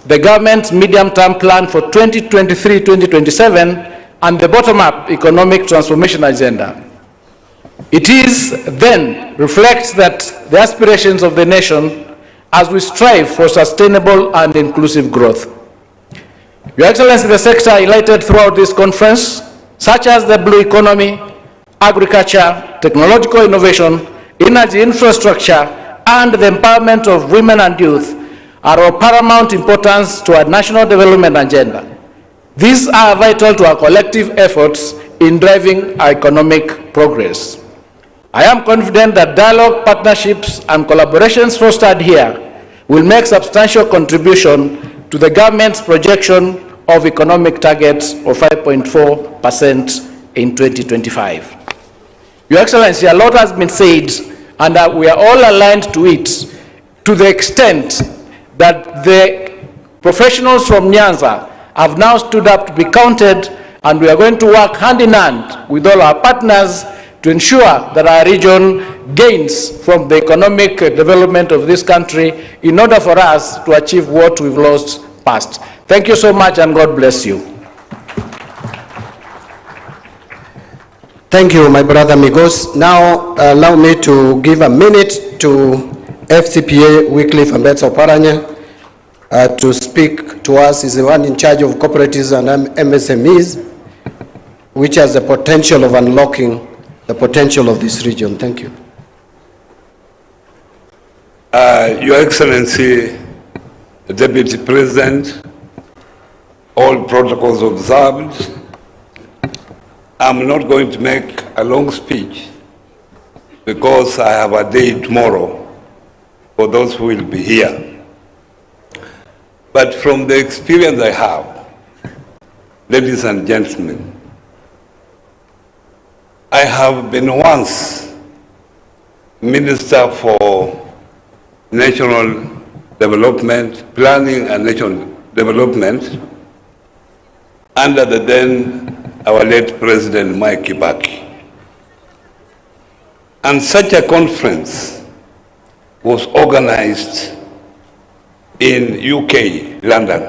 the government's medium-term plan for 2023-2027, and the bottom-up economic transformation agenda. It is then reflects that the aspirations of the nation as we strive for sustainable and inclusive growth. Your Excellency, the sector highlighted throughout this conference, such as the blue economy, agriculture, technological innovation, energy infrastructure, and the empowerment of women and youth, are of paramount importance to our national development agenda. These are vital to our collective efforts in driving our economic progress. I am confident that dialogue, partnerships, and collaborations fostered here will make substantial contribution to the government's projection of economic targets of 5.4% in 2025. Your Excellency, a lot has been said, and we are all aligned to it, to the extent that the professionals from Nyanza have now stood up to be counted, and we are going to work hand in hand with all our partners to ensure that our region gains from the economic development of this country in order for us to achieve what we've lost past. Thank you so much, and God bless you. Thank you, my brother Migos. Now, allow me to give a minute to FCPA Wycliffe Ambetsa Oparanya to speak to us. He's the one in charge of cooperatives and MSMEs, which has the potential of unlocking the potential of this region. Thank you. Your Excellency, the Deputy President, all protocols observed. I'm not going to make a long speech because I have a day tomorrow for those who will be here. But from the experience I have, ladies and gentlemen, I have been once Minister for National Development, Planning and National Development under the then our late President Mike Kibaki. And such a conference was organized in UK, London.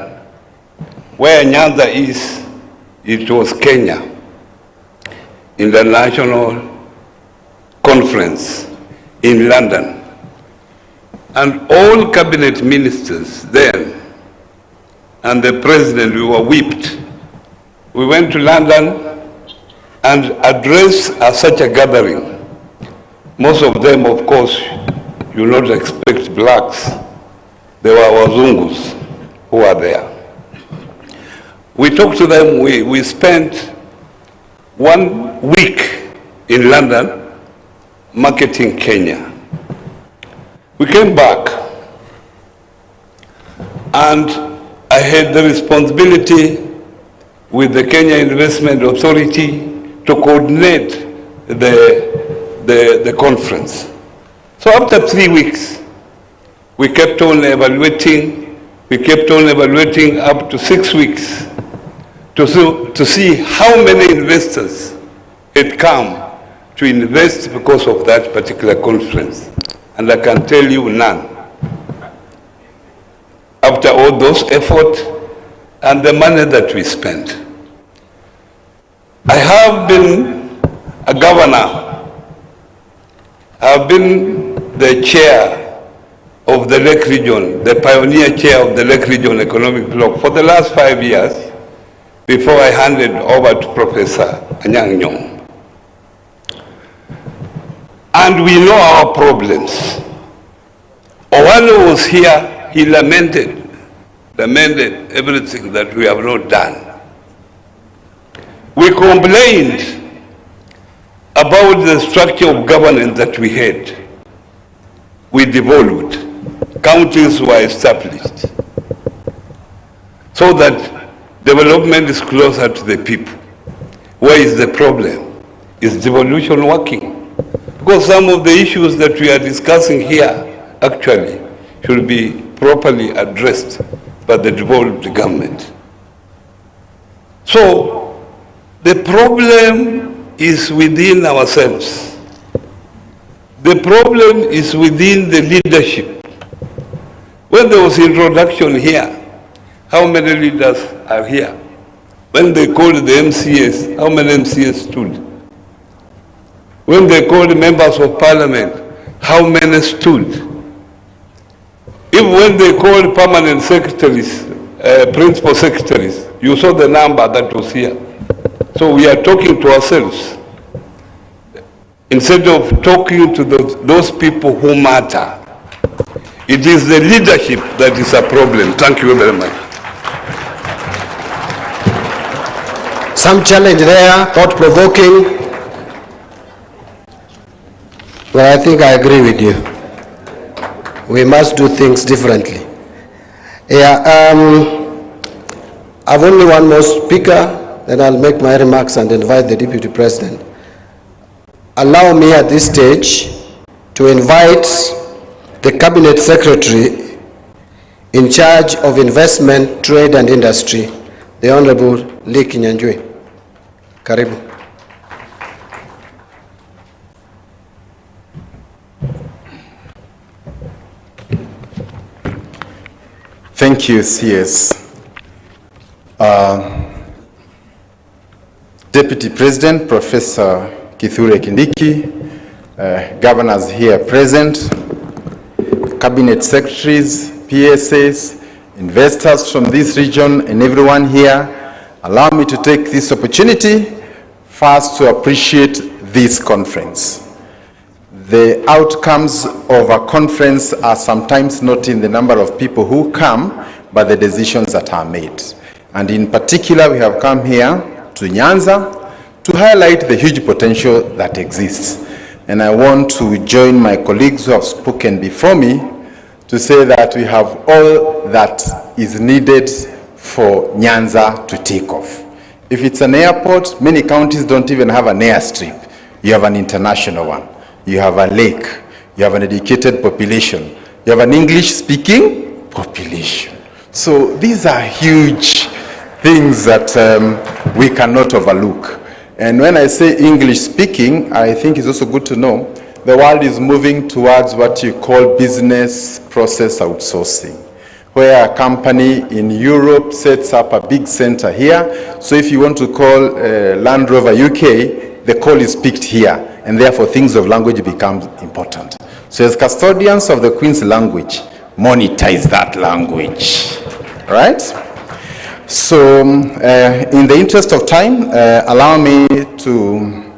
Where Nyanza is, it was Kenya, in the national conference in London. And all cabinet ministers then and the president, we were whipped. We went to London and addressed such a gathering. Most of them, of course, you not expect blacks. They were Wazungus who were there. We talked to them. We spent 1 week in London marketing Kenya. We came back and I had the responsibility with the Kenya Investment Authority to coordinate the conference. So after 3 weeks, we kept on evaluating. We kept on evaluating up to 6 weeks to see how many investors had come to invest because of that particular conference. And I can tell you none. After all those efforts and the money that we spent. I have been a governor. I've been the chair of the Lake Region, the pioneer chair of the Lake Region Economic Bloc for the last 5 years before I handed over to Professor Anyang' Nyong'o. And we know our problems. Owano was here, he lamented everything that we have not done. We complained about the structure of governance that we had. We devolved. Counties were established so that development is closer to the people. Where is the problem? Is devolution working? Because some of the issues that we are discussing here actually should be properly addressed by the devolved government. So the problem is within ourselves. The problem is within the leadership. When there was introduction here, how many leaders are here? When they called the MCAs, how many MCAs stood? When they called members of parliament, how many stood? Even when they called permanent secretaries, principal secretaries, You saw the number that was here. So we are talking to ourselves instead of talking to those people who matter. It is the leadership that is a problem. Thank you very much. Some challenge there, thought-provoking. Well, I think I agree with you. We must do things differently. Yeah, I've only one more speaker, then I'll make my remarks and invite the Deputy President. Allow me at this stage to invite the Cabinet Secretary in charge of Investment, Trade and Industry, the Honorable Lee Kinyanjui. Karibu. Thank you, CS. Deputy President, Professor Kindiki, governors here present, cabinet secretaries, PSAs, investors from this region, and everyone here, allow me to take this opportunity first to appreciate this conference. The outcomes of a conference are sometimes not in the number of people who come, but the decisions that are made. And in particular, we have come here to Nyanza to highlight the huge potential that exists. And I want to join my colleagues who have spoken before me to say that we have all that is needed for Nyanza to take off. If it's an airport, many counties don't even have an airstrip. You have an international one. You have a lake. You have an educated population. You have an English-speaking population. So these are huge things that we cannot overlook. And when I say English-speaking, I think it's also good to know the world is moving towards what you call business process outsourcing, where a company in Europe sets up a big center here. So if you want to call Land Rover UK, the call is picked here, and therefore things of language become important. So as custodians of the Queen's language, monetize that language, right? So in the interest of time, allow me to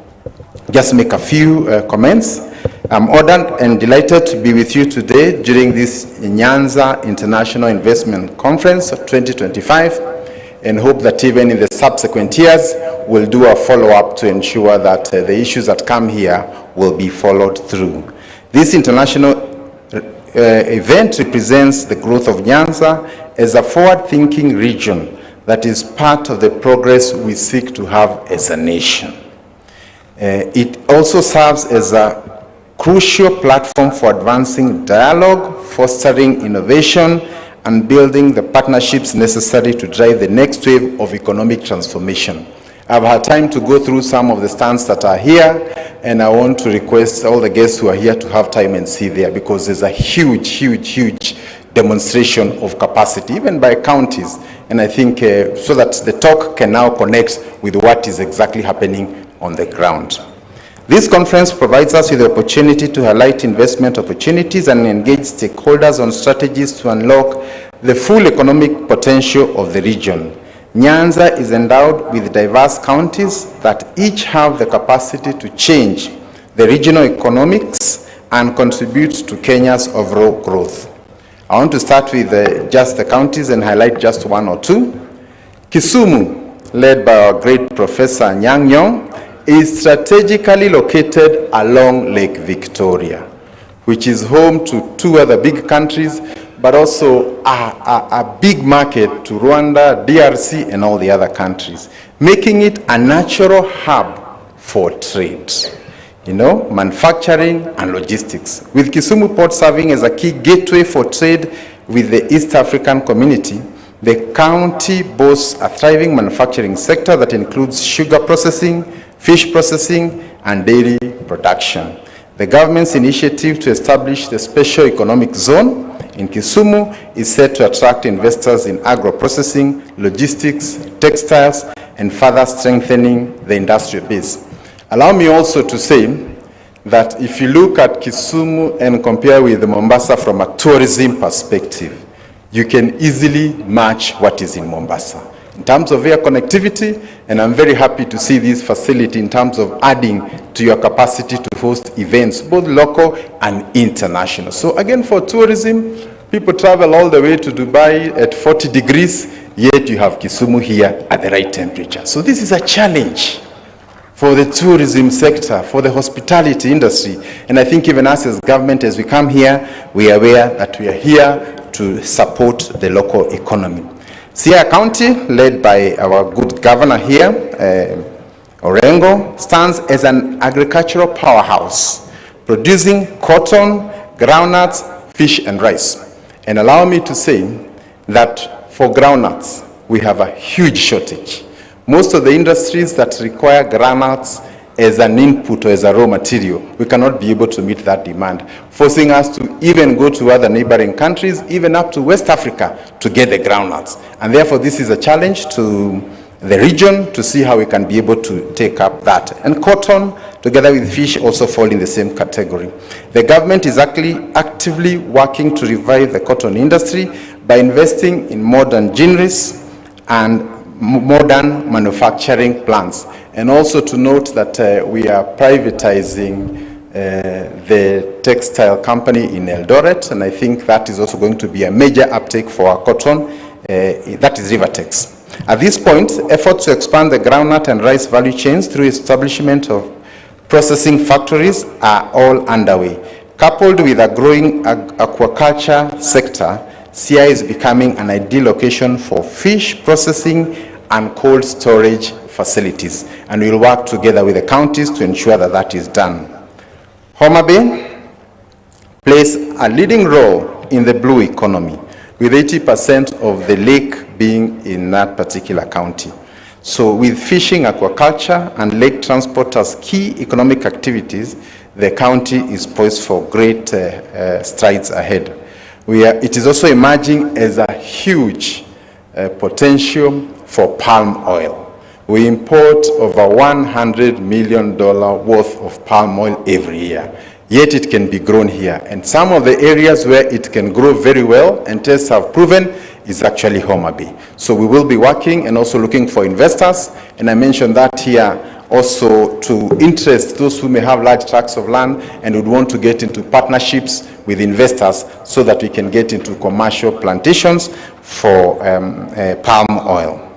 just make a few comments. I'm honored and delighted to be with you today during this Nyanza International Investment Conference of 2025, and hope that even in the subsequent years, we'll do a follow-up to ensure that the issues that come here will be followed through. This international event represents the growth of Nyanza as a forward-thinking region that is part of the progress we seek to have as a nation. It also serves as a crucial platform for advancing dialogue, fostering innovation, and building the partnerships necessary to drive the next wave of economic transformation. I've had time to go through some of the stands that are here, and I want to request all the guests who are here to have time and see there, because there's a huge, huge, huge demonstration of capacity, even by counties. And I think so that the talk can now connect with what is exactly happening on the ground. This conference provides us with the opportunity to highlight investment opportunities and engage stakeholders on strategies to unlock the full economic potential of the region. Nyanza is endowed with diverse counties that each have the capacity to change the regional economics and contribute to Kenya's overall growth. I want to start with just the counties and highlight just one or two. Kisumu, led by our great Professor Nyang', is strategically located along Lake Victoria, which is home to two other big countries, but also a big market to Rwanda, DRC, and all the other countries, making it a natural hub for trade, manufacturing and logistics. With Kisumu Port serving as a key gateway for trade with the East African community, the county boasts a thriving manufacturing sector that includes sugar processing, fish processing, and dairy production. The government's initiative to establish the special economic zone in Kisumu is set to attract investors in agro-processing, logistics, textiles, and further strengthening the industrial base. Allow me also to say that if you look at Kisumu and compare with Mombasa from a tourism perspective, you can easily match what is in Mombasa. in terms of air connectivity, and I'm very happy to see this facility in terms of adding to your capacity to host events, both local and international. So again, for tourism, people travel all the way to Dubai at 40 degrees, yet you have Kisumu here at the right temperature. So this is a challenge for the tourism sector, for the hospitality industry. And I think even us as government, as we come here, we are aware that we are here to support the local economy. Siaya County, led by our good governor here, Orengo, stands as an agricultural powerhouse, producing cotton, groundnuts, fish and rice. And allow me to say that for groundnuts, we have a huge shortage. Most of the industries that require groundnuts as an input or as a raw material, we cannot be able to meet that demand, forcing us to even go to other neighboring countries, even up to West Africa, to get the groundnuts. And therefore, this is a challenge to the region to see how we can be able to take up that. And cotton, together with fish, also fall in the same category. The government is actively working to revive the cotton industry by investing in modern ginneries and modern manufacturing plants. And also to note that we are privatizing the textile company in Eldoret, and I think that is also going to be a major uptake for our cotton, that is Rivertex. At this point, efforts to expand the groundnut and rice value chains through establishment of processing factories are all underway. Coupled with a growing aquaculture sector, Siaya is becoming an ideal location for fish processing and cold storage facilities, and we'll work together with the counties to ensure that that is done. Homa Bay plays a leading role in the blue economy, with 80% of the lake being in that particular county. So with fishing, aquaculture, and lake transport as key economic activities, the county is poised for great strides ahead. It is also emerging as a huge potential for palm oil. We import over $100 million worth of palm oil every year, yet it can be grown here. And some of the areas where it can grow very well, and tests have proven, is actually Homa Bay. So we will be working and also looking for investors, and I mentioned that here also to interest those who may have large tracts of land and would want to get into partnerships with investors so that we can get into commercial plantations for palm oil.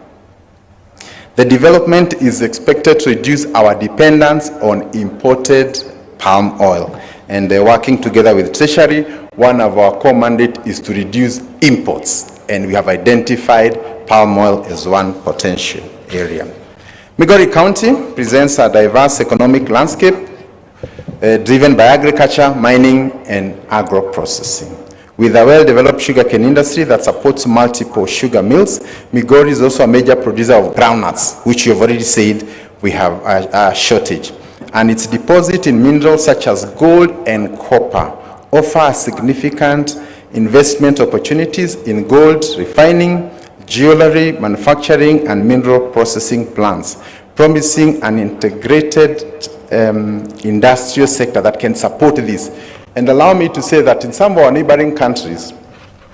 The development is expected to reduce our dependence on imported palm oil. And working together with Treasury, one of our core mandates is to reduce imports. And we have identified palm oil as one potential area. Migori County presents a diverse economic landscape driven by agriculture, mining, and agro-processing. With a well-developed sugarcane industry that supports multiple sugar mills, Migori is also a major producer of groundnuts, which you've already said we have a shortage. And its deposit in minerals such as gold and copper offer significant investment opportunities in gold refining, jewelry manufacturing, and mineral processing plants, promising an integrated industrial sector that can support this. And allow me to say that in some of our neighboring countries,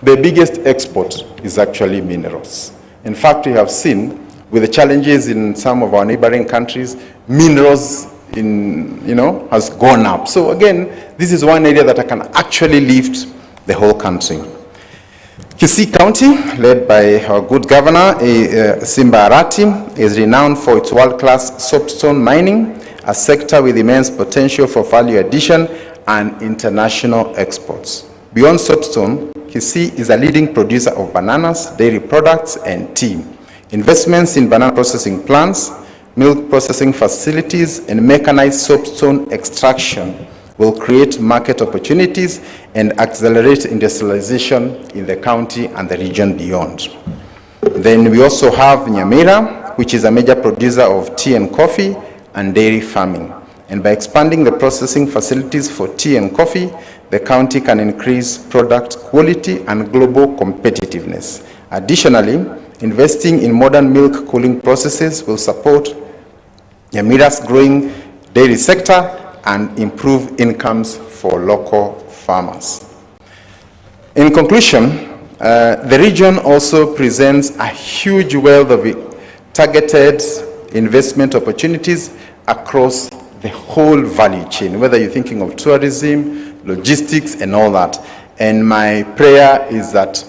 the biggest export is actually minerals. In fact, we have seen with the challenges in some of our neighboring countries, minerals has gone up. So again, this is one area that I can actually lift the whole country. Kisii County, led by our good governor, Simba Arati, is renowned for its world-class soapstone mining, a sector with immense potential for value addition and international exports. Beyond soapstone, Kisii is a leading producer of bananas, dairy products, and tea. Investments in banana processing plants, milk processing facilities, and mechanized soapstone extraction will create market opportunities and accelerate industrialization in the county and the region beyond. Then we also have Nyamira, which is a major producer of tea and coffee and dairy farming. And by expanding the processing facilities for tea and coffee, the county can increase product quality and global competitiveness. Additionally, investing in modern milk cooling processes will support Nyamira's growing dairy sector and improve incomes for local farmers. In conclusion, The region also presents a huge wealth of targeted investment opportunities across the whole value chain, whether you're thinking of tourism, logistics, and all that. And my prayer is that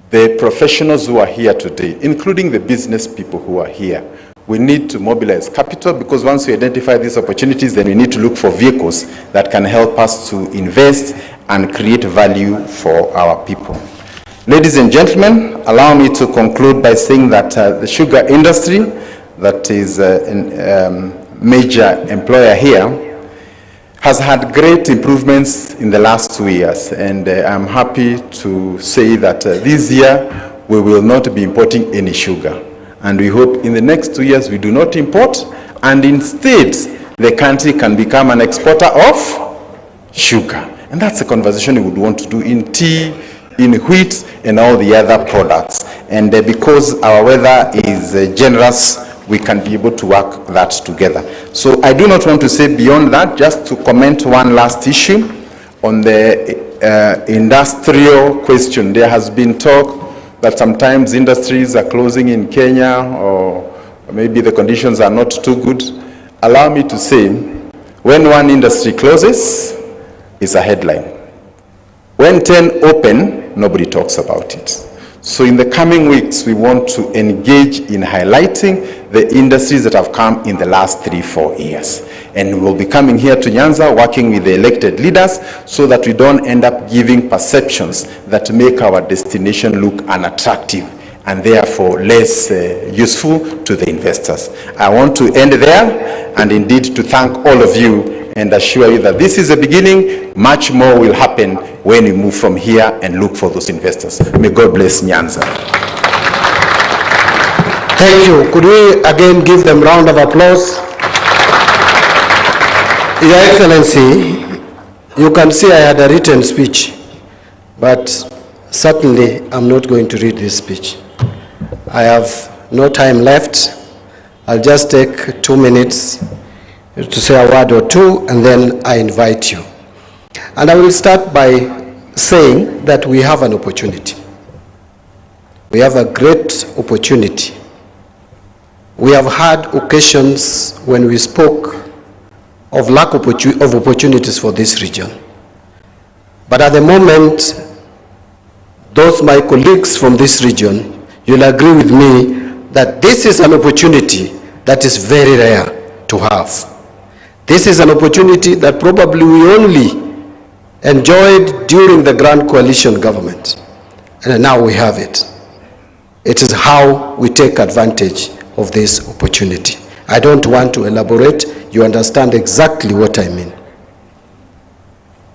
the professionals who are here today, including the business people who are here, we need to mobilize capital, because once we identify these opportunities, then we need to look for vehicles that can help us to invest and create value for our people. Ladies and gentlemen, allow me to conclude by saying that the sugar industry, that is a major employer here, has had great improvements in the last 2 years, and I'm happy to say that this year we will not be importing any sugar, and we hope in the next 2 years we do not import, and instead the country can become an exporter of sugar. And that's a conversation we would want to do in tea, in wheat, and all the other products. And because our weather is generous, we can be able to work that together. So I do not want to say beyond that, just to comment one last issue on the industrial question. There has been talk that sometimes industries are closing in Kenya, or maybe the conditions are not too good. Allow me to say, when one industry closes, it's a headline. When 10 open, nobody talks about it. So in the coming weeks, we want to engage in highlighting the industries that have come in the last 3-4 years. And we'll be coming here to Nyanza, working with the elected leaders, so that we don't end up giving perceptions that make our destination look unattractive and therefore less useful to the investors. I want to end there, and indeed to thank all of you and assure you that this is a beginning. Much more will happen when we move from here and look for those investors. May God bless Nyanza. Thank you. Could we again give them a round of applause? Your Excellency, you can see I had a written speech, but certainly I'm not going to read this speech. I have no time left. I'll just take 2 minutes to say a word or two, and then I invite you. And I will start by saying that we have an opportunity. We have a great opportunity. We have had occasions when we spoke of lack of opportunities for this region. But at the moment, those my colleagues from this region, you'll agree with me that this is an opportunity that is very rare to have. This is an opportunity that probably we only enjoyed during the Grand Coalition government, and now we have it. It is how we take advantage of this opportunity. I don't want to elaborate. You understand exactly what I mean.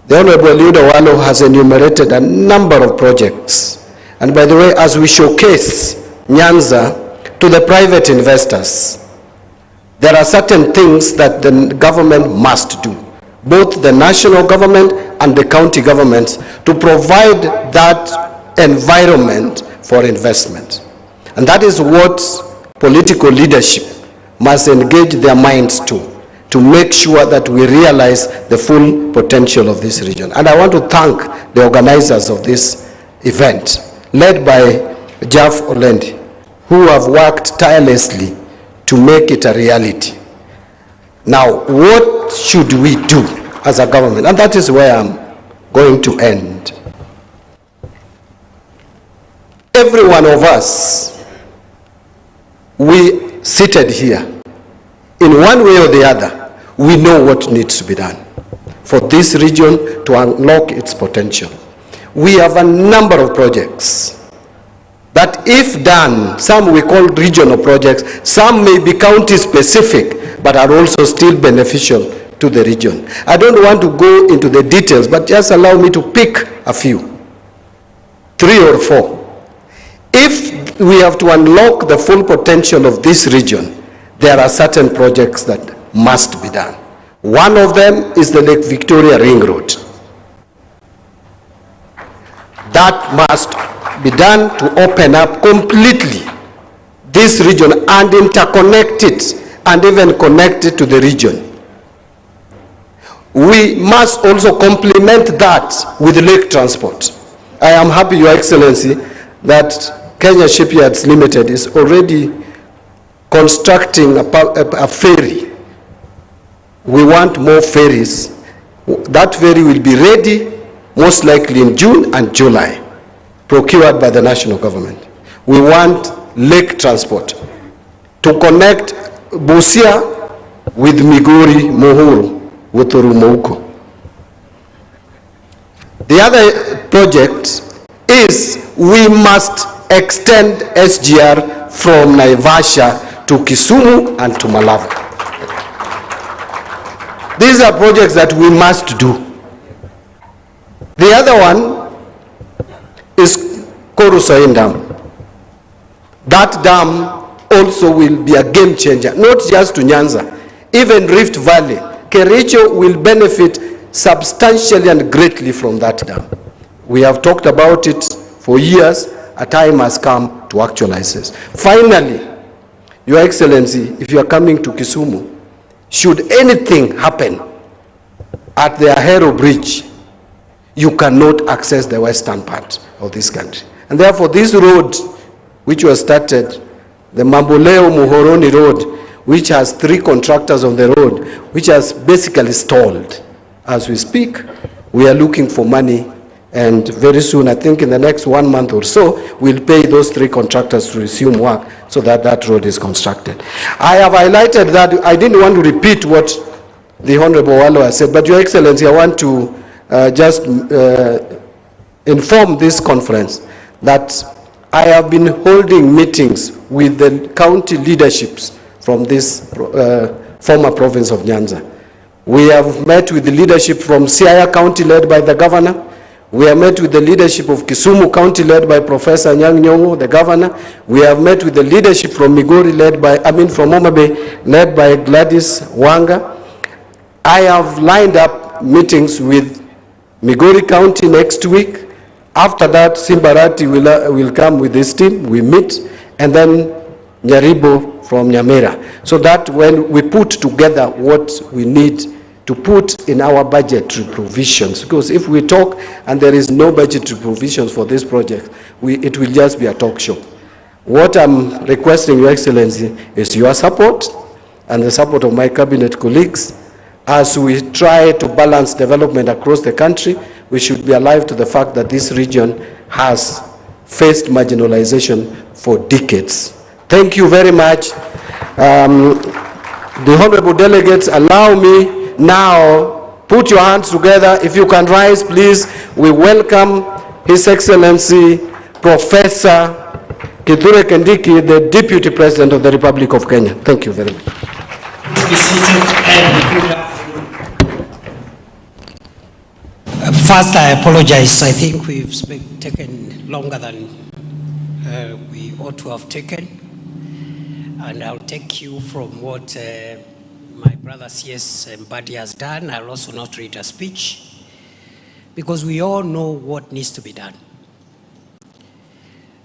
The Honorable Leader Wallo has enumerated a number of projects. And by the way, as we showcase Nyanza to the private investors, there are certain things that the government must do, both the national government and the county governments, to provide that environment for investment. And that is what political leadership must engage their minds to make sure that we realize the full potential of this region. And I want to thank the organizers of this event, led by Jeff Olendi, who have worked tirelessly to make it a reality. Now, what should we do as a government? And that is where I'm going to end. Every one of us, we seated here, in one way or the other, we know what needs to be done for this region to unlock its potential. We have a number of projects that, if done, some we call regional projects, some may be county specific, but are also still beneficial to the region. I don't want to go into the details, but just allow me to pick a few, 3 or 4. If we have to unlock the full potential of this region, there are certain projects that must be done. One of them is the Lake Victoria Ring Road. That must be done to open up completely this region and interconnect it and even connect it to the region. We must also complement that with lake transport. I am happy, Your Excellency, that Kenya Shipyards Limited is already constructing a ferry. We want more ferries. That ferry will be ready most likely in June and July, procured by the national government. We want lake transport to connect Busia with Migori, Muhuru, Wuturu, Mouko. The other project is we must extend SGR from Naivasha to Kisumu and to Malava. These are projects that we must do. The other one is Korusain Dam. That dam also will be a game changer, not just to Nyanza, even Rift Valley. Kericho will benefit substantially and greatly from that dam. We have talked about it for years. A time has come to actualize this. Finally, Your Excellency, if you are coming to Kisumu, should anything happen at the Ahero Bridge, you cannot access the western part of this country. And therefore, this road, which was started, the Mamboleo Muhoroni Road, which has 3 contractors on the road, which has basically stalled. As we speak, we are looking for money, and very soon, I think in the next 1 month or so, we'll pay those 3 contractors to resume work so that that road is constructed. I have highlighted that. I didn't want to repeat what the Honorable Wallo has said, but Your Excellency, I want to just inform this conference that I have been holding meetings with the county leaderships from this former province of Nyanza. We have met with the leadership from Siaya County led by the governor. We have met with the leadership of Kisumu County led by Professor Nyang' Nyong'o, the governor. We have met with the leadership from Migori from Homa Bay led by Gladys Wanga. I have lined up meetings with Migori County next week. After that, Simbarati will come with this team. We meet, and then Nyaribo from Nyamira. So that when we put together what we need to put in our budgetary provisions, because if we talk and there is no budgetary provisions for this project, it will just be a talk show. What I'm requesting, Your Excellency, is your support and the support of my cabinet colleagues as we try to balance development across the country. We should be alive to the fact that this region has faced marginalization for decades. Thank you very much. The honorable delegates, allow me now, put your hands together. If you can rise, please. We welcome His Excellency Professor Kithure Kindiki, the Deputy President of the Republic of Kenya. Thank you very much. Be seated and first, I apologize. I think we've taken longer than we ought to have taken. And I'll take you from what my brother C.S. Mbadi has done. I'll also not read a speech, because we all know what needs to be done.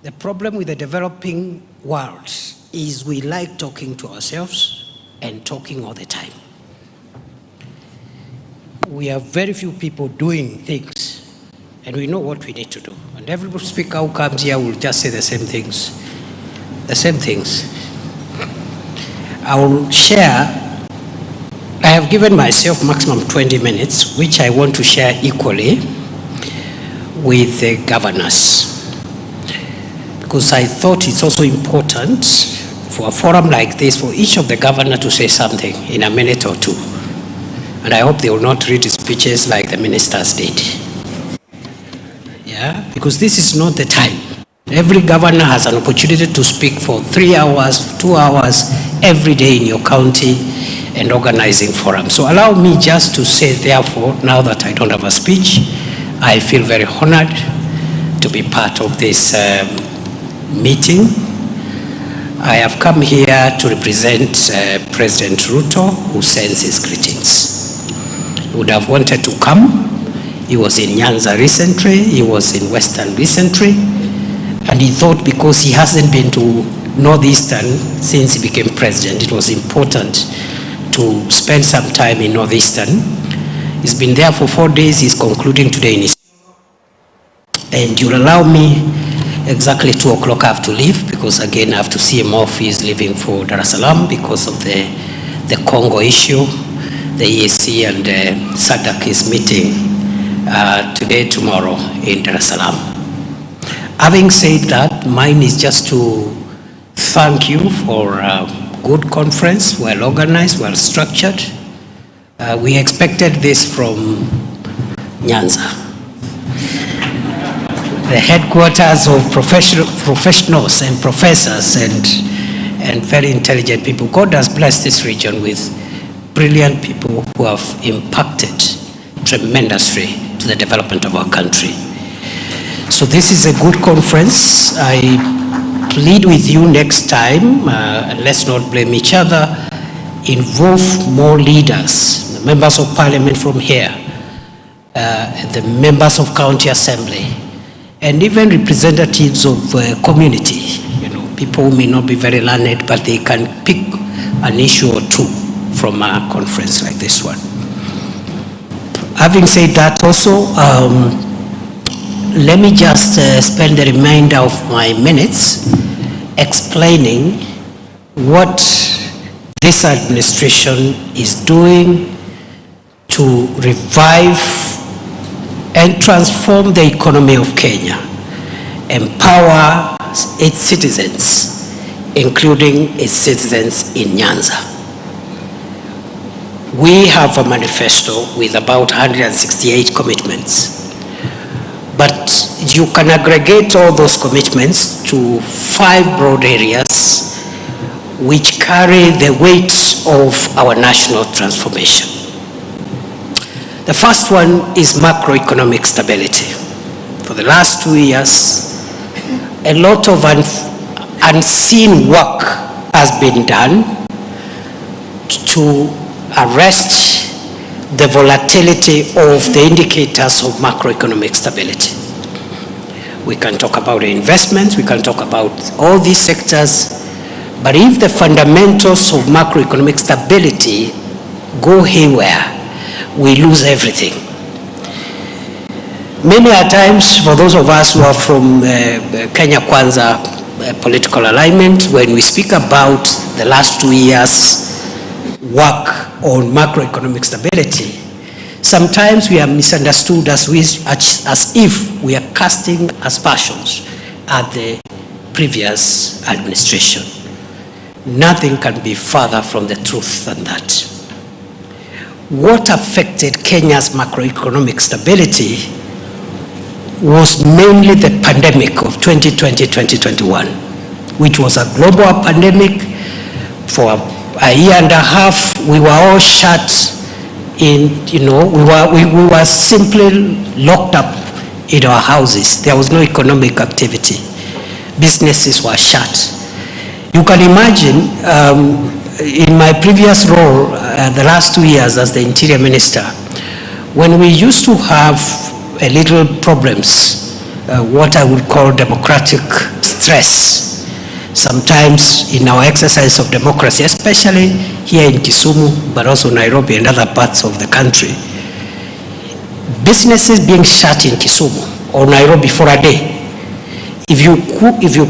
The problem with the developing world is we like talking to ourselves and talking all the time. We have very few people doing things, and we know what we need to do. And every speaker who comes here will just say the same things. The same things. I will share. I have given myself maximum 20 minutes, which I want to share equally with the governors. Because I thought it's also important for a forum like this for each of the governors to say something in a minute or two. And I hope they will not read speeches like the ministers did. Yeah, because this is not the time. Every governor has an opportunity to speak for 3 hours, 2 hours, every day in your county and organizing forums. So allow me just to say, therefore, now that I don't have a speech, I feel very honored to be part of this meeting. I have come here to represent President Ruto, who sends his greetings. He would have wanted to come. He was in Nyanza recently, he was in Western recently, and he thought because he hasn't been to Northeastern since he became president, it was important to spend some time in Northeastern. He's been there for 4 days, he's concluding today in his. And you'll allow me exactly 2 o'clock I have to leave, because again I have to see him off. He's leaving for Dar es Salaam because of the Congo issue. The EAC and SADC is meeting today, tomorrow in Dar es Salaam. Having said that, mine is just to thank you for a good conference, well organized, well structured. We expected this from Nyanza, the headquarters of professionals and professors and very intelligent people. God has blessed this region with brilliant people who have impacted tremendously to the development of our country. So this is a good conference. I plead with you next time, let's not blame each other, involve more leaders, the members of parliament from here, the members of county assembly, and even representatives of community, people who may not be very learned, but they can pick an issue or two from a conference like this one. Having said that also, let me just spend the remainder of my minutes explaining what this administration is doing to revive and transform the economy of Kenya, empower its citizens, including its citizens in Nyanza. We have a manifesto with about 168 commitments. But you can aggregate all those commitments to 5 broad areas which carry the weight of our national transformation. The first one is macroeconomic stability. For the last 2 years, a lot of unseen work has been done to arrest the volatility of the indicators of macroeconomic stability. We can talk about investments, we can talk about all these sectors, but if the fundamentals of macroeconomic stability go haywire, we lose everything. Many a times, for those of us who are from Kenya Kwanza political alignment, when we speak about the last 2 years' work on macroeconomic stability, sometimes we are misunderstood as if we are casting aspersions at the previous administration. Nothing can be further from the truth than that. What affected Kenya's macroeconomic stability was mainly the pandemic of 2020-2021, which was a global pandemic. For a year and a half, we were all shut in, we were simply locked up in our houses. There was no economic activity. Businesses were shut. You can imagine, in my previous role, the last 2 years as the Interior Minister, when we used to have a little problems, what I would call democratic stress, sometimes in our exercise of democracy, especially here in Kisumu, but also Nairobi and other parts of the country, businesses being shut in Kisumu or Nairobi for a day, if you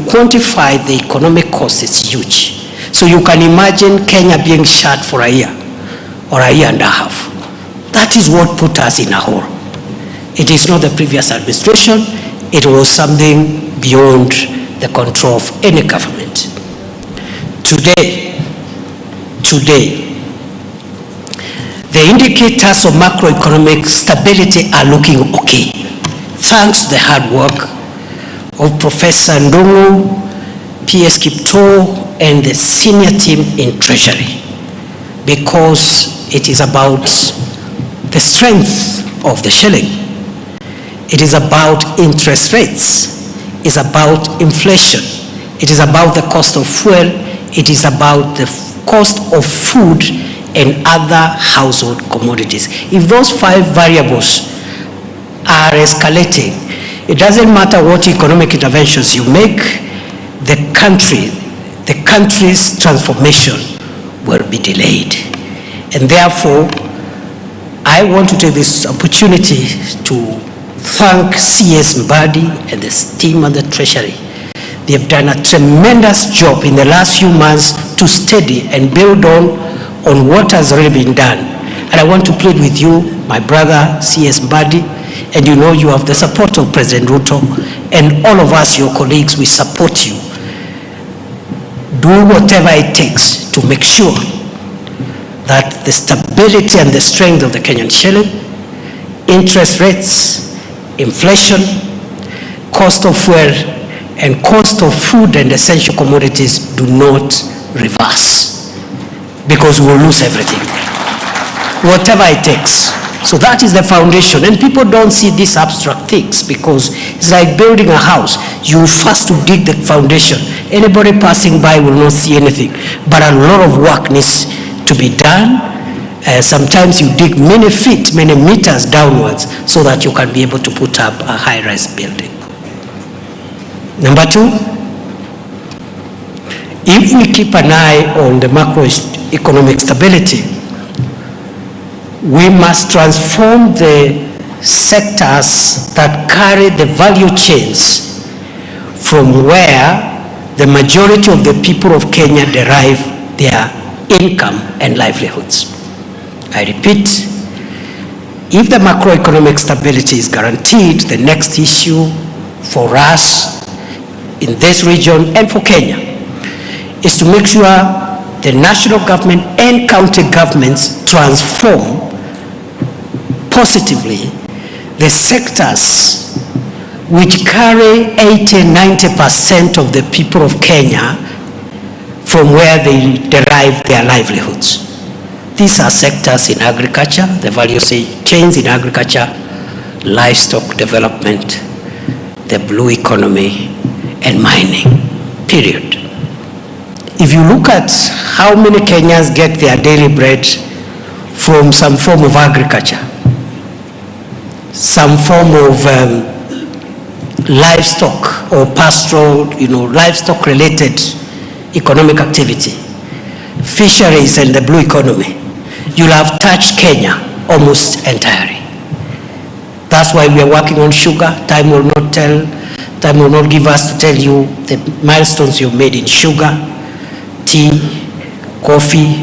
quantify the economic cost, it's huge. So you can imagine Kenya being shut for a year or a year and a half. That is what put us in a hole. It is not the previous administration, it was something beyond the control of any government. Today, the indicators of macroeconomic stability are looking okay, thanks to the hard work of Professor Ndungu, PS Kipto, and the senior team in Treasury, because it is about the strength of the shilling. It is about interest rates. It's about inflation. It is about the cost of fuel. It is about the cost of food and other household commodities. If those 5 variables are escalating, it doesn't matter what economic interventions you make, the country's transformation will be delayed. And therefore, I want to take this opportunity to thank CS Mbadi and the team and the Treasury. They have done a tremendous job in the last few months to steady and build on what has already been done. And I want to plead with you, my brother CS Mbadi, and you know you have the support of President Ruto, and all of us, your colleagues, we support you. Do whatever it takes to make sure that the stability and the strength of the Kenyan shilling, interest rates, inflation, cost of fuel, and cost of food and essential commodities do not reverse, because we will lose everything, whatever it takes. So that is the foundation, and people don't see these abstract things, because it's like building a house. You first to dig the foundation. Anybody passing by will not see anything, but a lot of work needs to be done. Sometimes you dig many feet, many meters downwards, so that you can be able to put up a high-rise building. Number two, if we keep an eye on the macroeconomic stability, we must transform the sectors that carry the value chains from where the majority of the people of Kenya derive their income and livelihoods. I repeat, if the macroeconomic stability is guaranteed, the next issue for us in this region and for Kenya is to make sure the national government and county governments transform positively the sectors which carry 80–90% of the people of Kenya from where they derive their livelihoods. These are sectors in agriculture, the value chains in agriculture, livestock development, the blue economy, and mining, period. If you look at how many Kenyans get their daily bread from some form of agriculture, some form of livestock or pastoral, livestock-related economic activity, fisheries and the blue economy, you'll have touched Kenya almost entirely. That's why we are working on sugar. Time will not give us to tell you the milestones you've made in sugar, tea, coffee.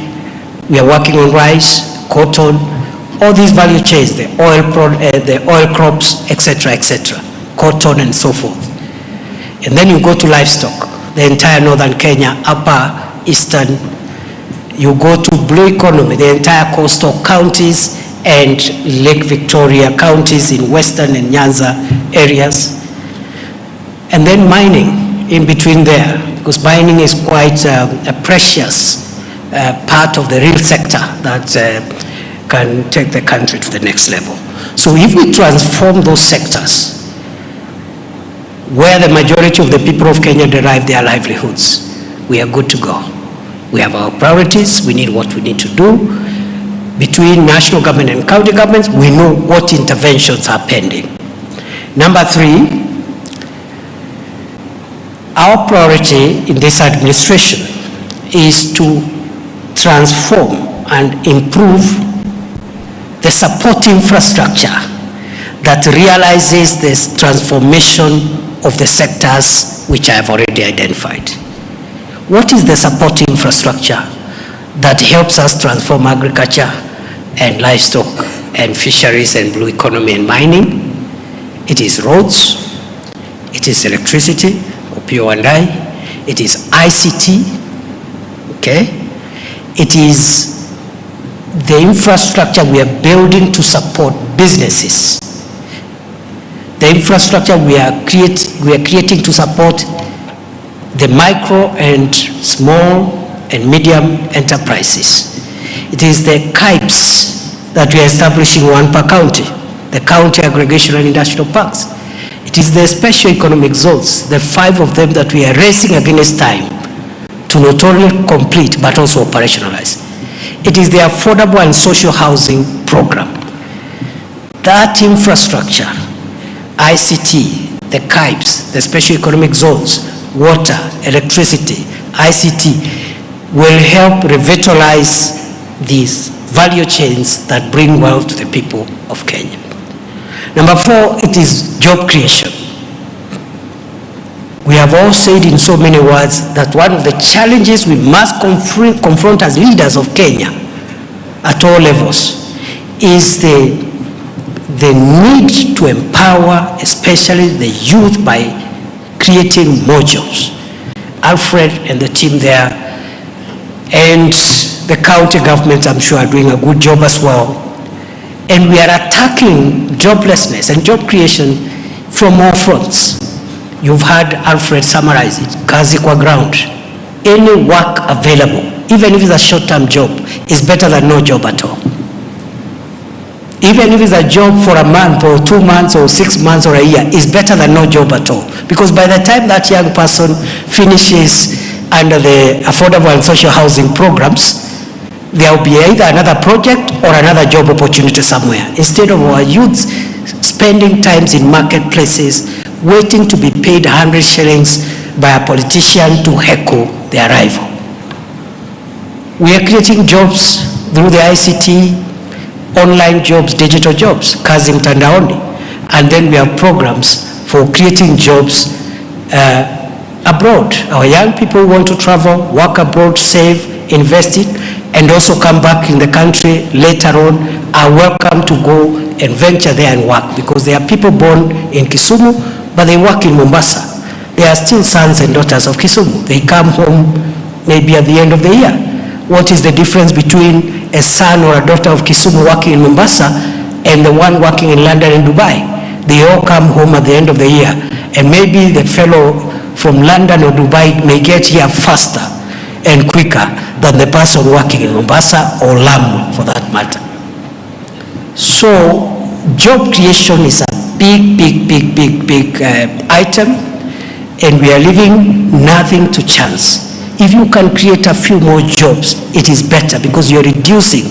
We are working on rice, cotton, all these value chains, the oil crops, etc., cotton and so forth. And then you go to livestock, the entire northern Kenya, upper, eastern. You go to blue economy, the entire coastal counties and Lake Victoria counties in western and Nyanza areas. And then mining in between there, because mining is quite a precious part of the real sector that can take the country to the next level. So if we transform those sectors where the majority of the people of Kenya derive their livelihoods, we are good to go. We have our priorities, we need what we need to do. Between national government and county governments, we know what interventions are pending. Number three, our priority in this administration is to transform and improve the support infrastructure that realizes this transformation of the sectors which I have already identified. What is the support infrastructure that helps us transform agriculture and livestock and fisheries and blue economy and mining? It is roads, it is electricity, or PO&I, it is ICT, okay? It is the infrastructure we are building to support businesses. The infrastructure we are creating to support the micro and small and medium enterprises. It is the KIPES that we are establishing, one per county, the county aggregation and industrial parks. It is the special economic zones, the 5 of them that we are racing against time to not only complete but also operationalize. It is the affordable and social housing program. That infrastructure, ICT, the KIPES, the special economic zones, water, electricity, ICT, will help revitalize these value chains that bring wealth to the people of Kenya. Number 4, it is job creation. We have all said in so many words that one of the challenges we must confront as leaders of Kenya at all levels is the need to empower especially the youth by creating more jobs. Alfred and the team there and the county governments, I'm sure, are doing a good job as well. And we are attacking joblessness and job creation from all fronts. You've heard Alfred summarize it, kazi kwa ground. Any work available, even if it's a short-term job, is better than no job at all. Even if it's a job for a month or 2 months or 6 months or a year, is better than no job at all. Because by the time that young person finishes under the affordable and social housing programs, there will be either another project or another job opportunity somewhere. Instead of our youths spending times in marketplaces, waiting to be paid 100 shillings by a politician to heckle their rival. We are creating jobs through the ICT, online jobs, digital jobs, kazi mtandaoni, and then we have programs for creating jobs abroad. Our young people want to travel, work abroad, save, invest it, and also come back in the country later on, are welcome to go and venture there and work, because there are people born in Kisumu, but they work in Mombasa. They are still sons and daughters of Kisumu. They come home maybe at the end of the year. What is the difference between a son or a daughter of Kisumu working in Mombasa and the one working in London and Dubai? They all come home at the end of the year. And maybe the fellow from London or Dubai may get here faster and quicker than the person working in Mombasa or Lamu for that matter. So job creation is a big item, and we are leaving nothing to chance. If you can create a few more jobs, it is better, because you're reducing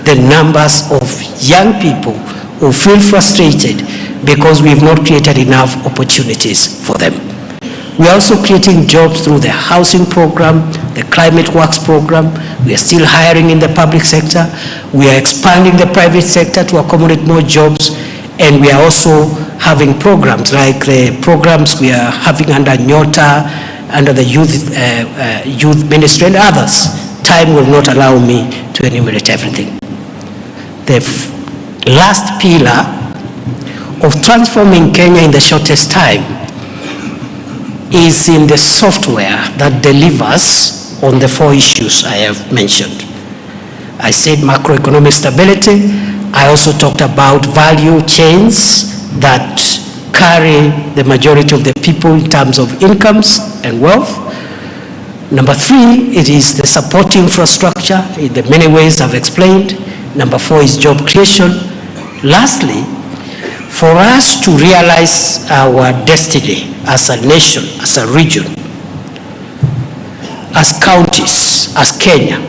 the numbers of young people who feel frustrated because we've not created enough opportunities for them. We're also creating jobs through the housing program, the climate works program. We are still hiring in the public sector. We are expanding the private sector to accommodate more jobs. And we are also having programs like the programs we are having under Nyota, under the youth ministry and others. Time will not allow me to enumerate everything. The last pillar of transforming Kenya in the shortest time is in the software that delivers on the 4 issues I have mentioned. I said macroeconomic stability. I also talked about value chains that carry the majority of the people in terms of incomes and wealth. Number 3, it is the support infrastructure in the many ways I've explained. Number 4 is job creation. Lastly, for us to realize our destiny as a nation, as a region, as counties, as Kenya,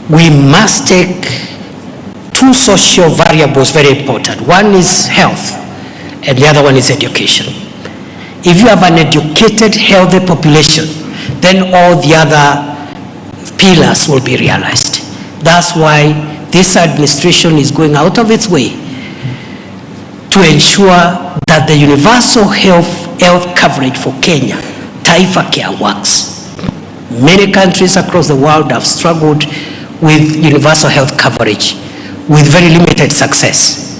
we must take 2 social variables very important. One is health, and the other one is education. If you have an educated, healthy population, then all the other pillars will be realized. That's why this administration is going out of its way to ensure that the universal health coverage for Kenya, Taifa Care, works. Many countries across the world have struggled with universal health coverage with very limited success.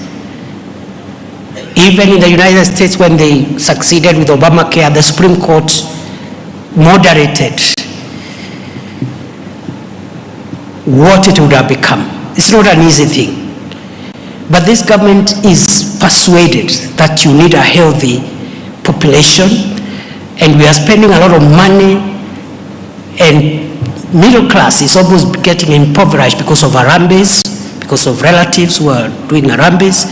Even in the United States, when they succeeded with Obamacare, the Supreme Court moderated what it would have become. It's not an easy thing. But this government is persuaded that you need a healthy population, and we are spending a lot of money, and middle class is almost getting impoverished because of Harambes, because of relatives who are doing Harambes.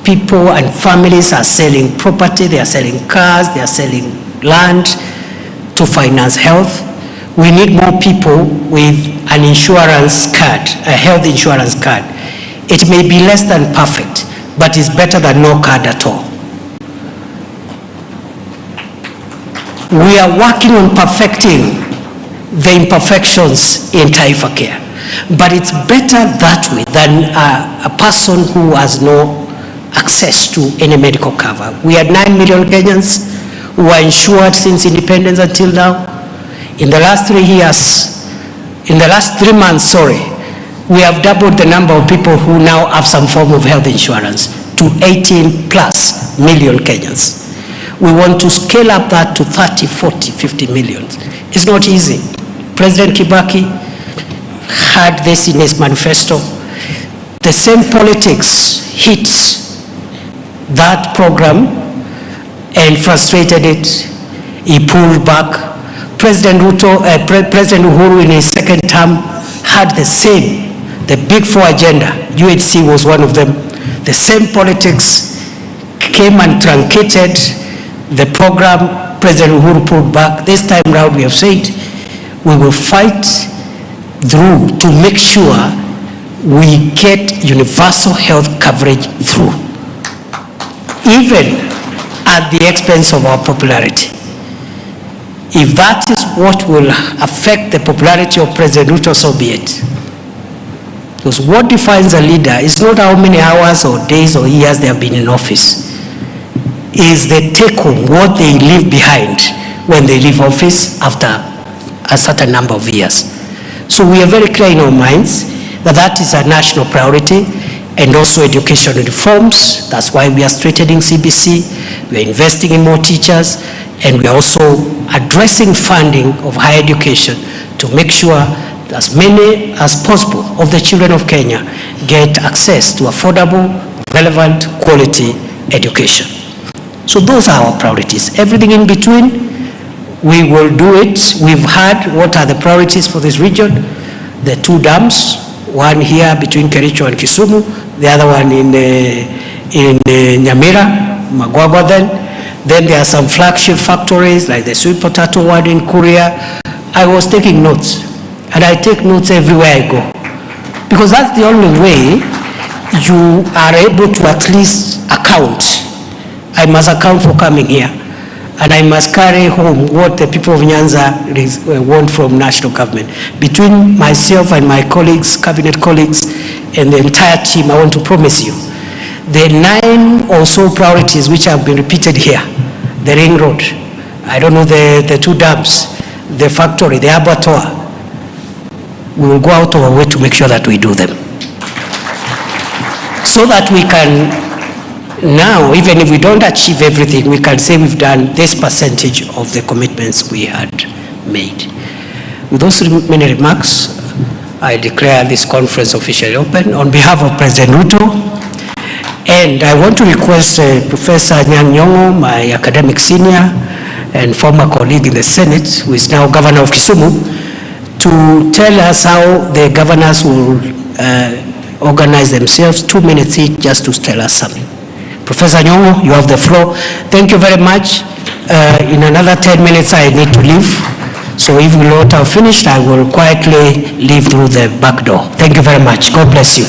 People and families are selling property, they are selling cars, they are selling land to finance health. We need more people with an insurance card, a health insurance card. It may be less than perfect, but it's better than no card at all. We are working on perfecting the imperfections in Taifa Care, but it's better that way than a person who has no access to any medical cover. We had 9 million Kenyans who were insured since independence until now. In the last 3 years, in the last 3 months, we have doubled the number of people who now have some form of health insurance to 18 plus million Kenyans. We want to scale up that to 30, 40, 50 million. It's not easy. President Kibaki had this in his manifesto. The same politics hit that program and frustrated it. He pulled back. President Ruto, President Uhuru in his second term had the same, the Big Four agenda. UHC was one of them. The same politics came and truncated the program. President Uhuru pulled back. This time round we have said we will fight through to make sure we get universal health coverage through, even at the expense of our popularity. If that is what will affect the popularity of President Ruto, so be it. Because what defines a leader is not how many hours or days or years they have been in office. Is the take-home, what they leave behind when they leave office after a certain number of years. So we are very clear in our minds that that is a national priority, and also education reforms. That's why we are strengthening CBC, we are investing in more teachers, and we are also addressing funding of higher education to make sure that as many as possible of the children of Kenya get access to affordable, relevant, quality education. So those are our priorities. Everything in between, we will do it. We've had what are the priorities for this region. The 2 dams, one here between Kericho and Kisumu, the other one in Nyamira, Magwagwa Then there are some flagship factories like the sweet potato one in Korea. I was taking notes, and I take notes everywhere I go, because that's the only way you are able to at least account. I must account for coming here, and I must carry home what the people of Nyanza want from national government. Between myself and my colleagues, cabinet colleagues, and the entire team, I want to promise you, the 9 or so priorities which have been repeated here, the ring road, I don't know, the 2 dams, the factory, the abattoir, we will go out of our way to make sure that we do them. So that we can now, even if we don't achieve everything, we can say we've done this percentage of the commitments we had made. With those many remarks, I declare this conference officially open on behalf of President Ruto. And I want to request Professor Nyang'nyong'o, my academic senior and former colleague in the Senate, who is now Governor of Kisumu, to tell us how the governors will organize themselves. 2 minutes each, just to tell us something. Professor Nyong'o, you have the floor. Thank you very much. In another 10 minutes, I need to leave. So if we not have finished, I will quietly leave through the back door. Thank you very much. God bless you.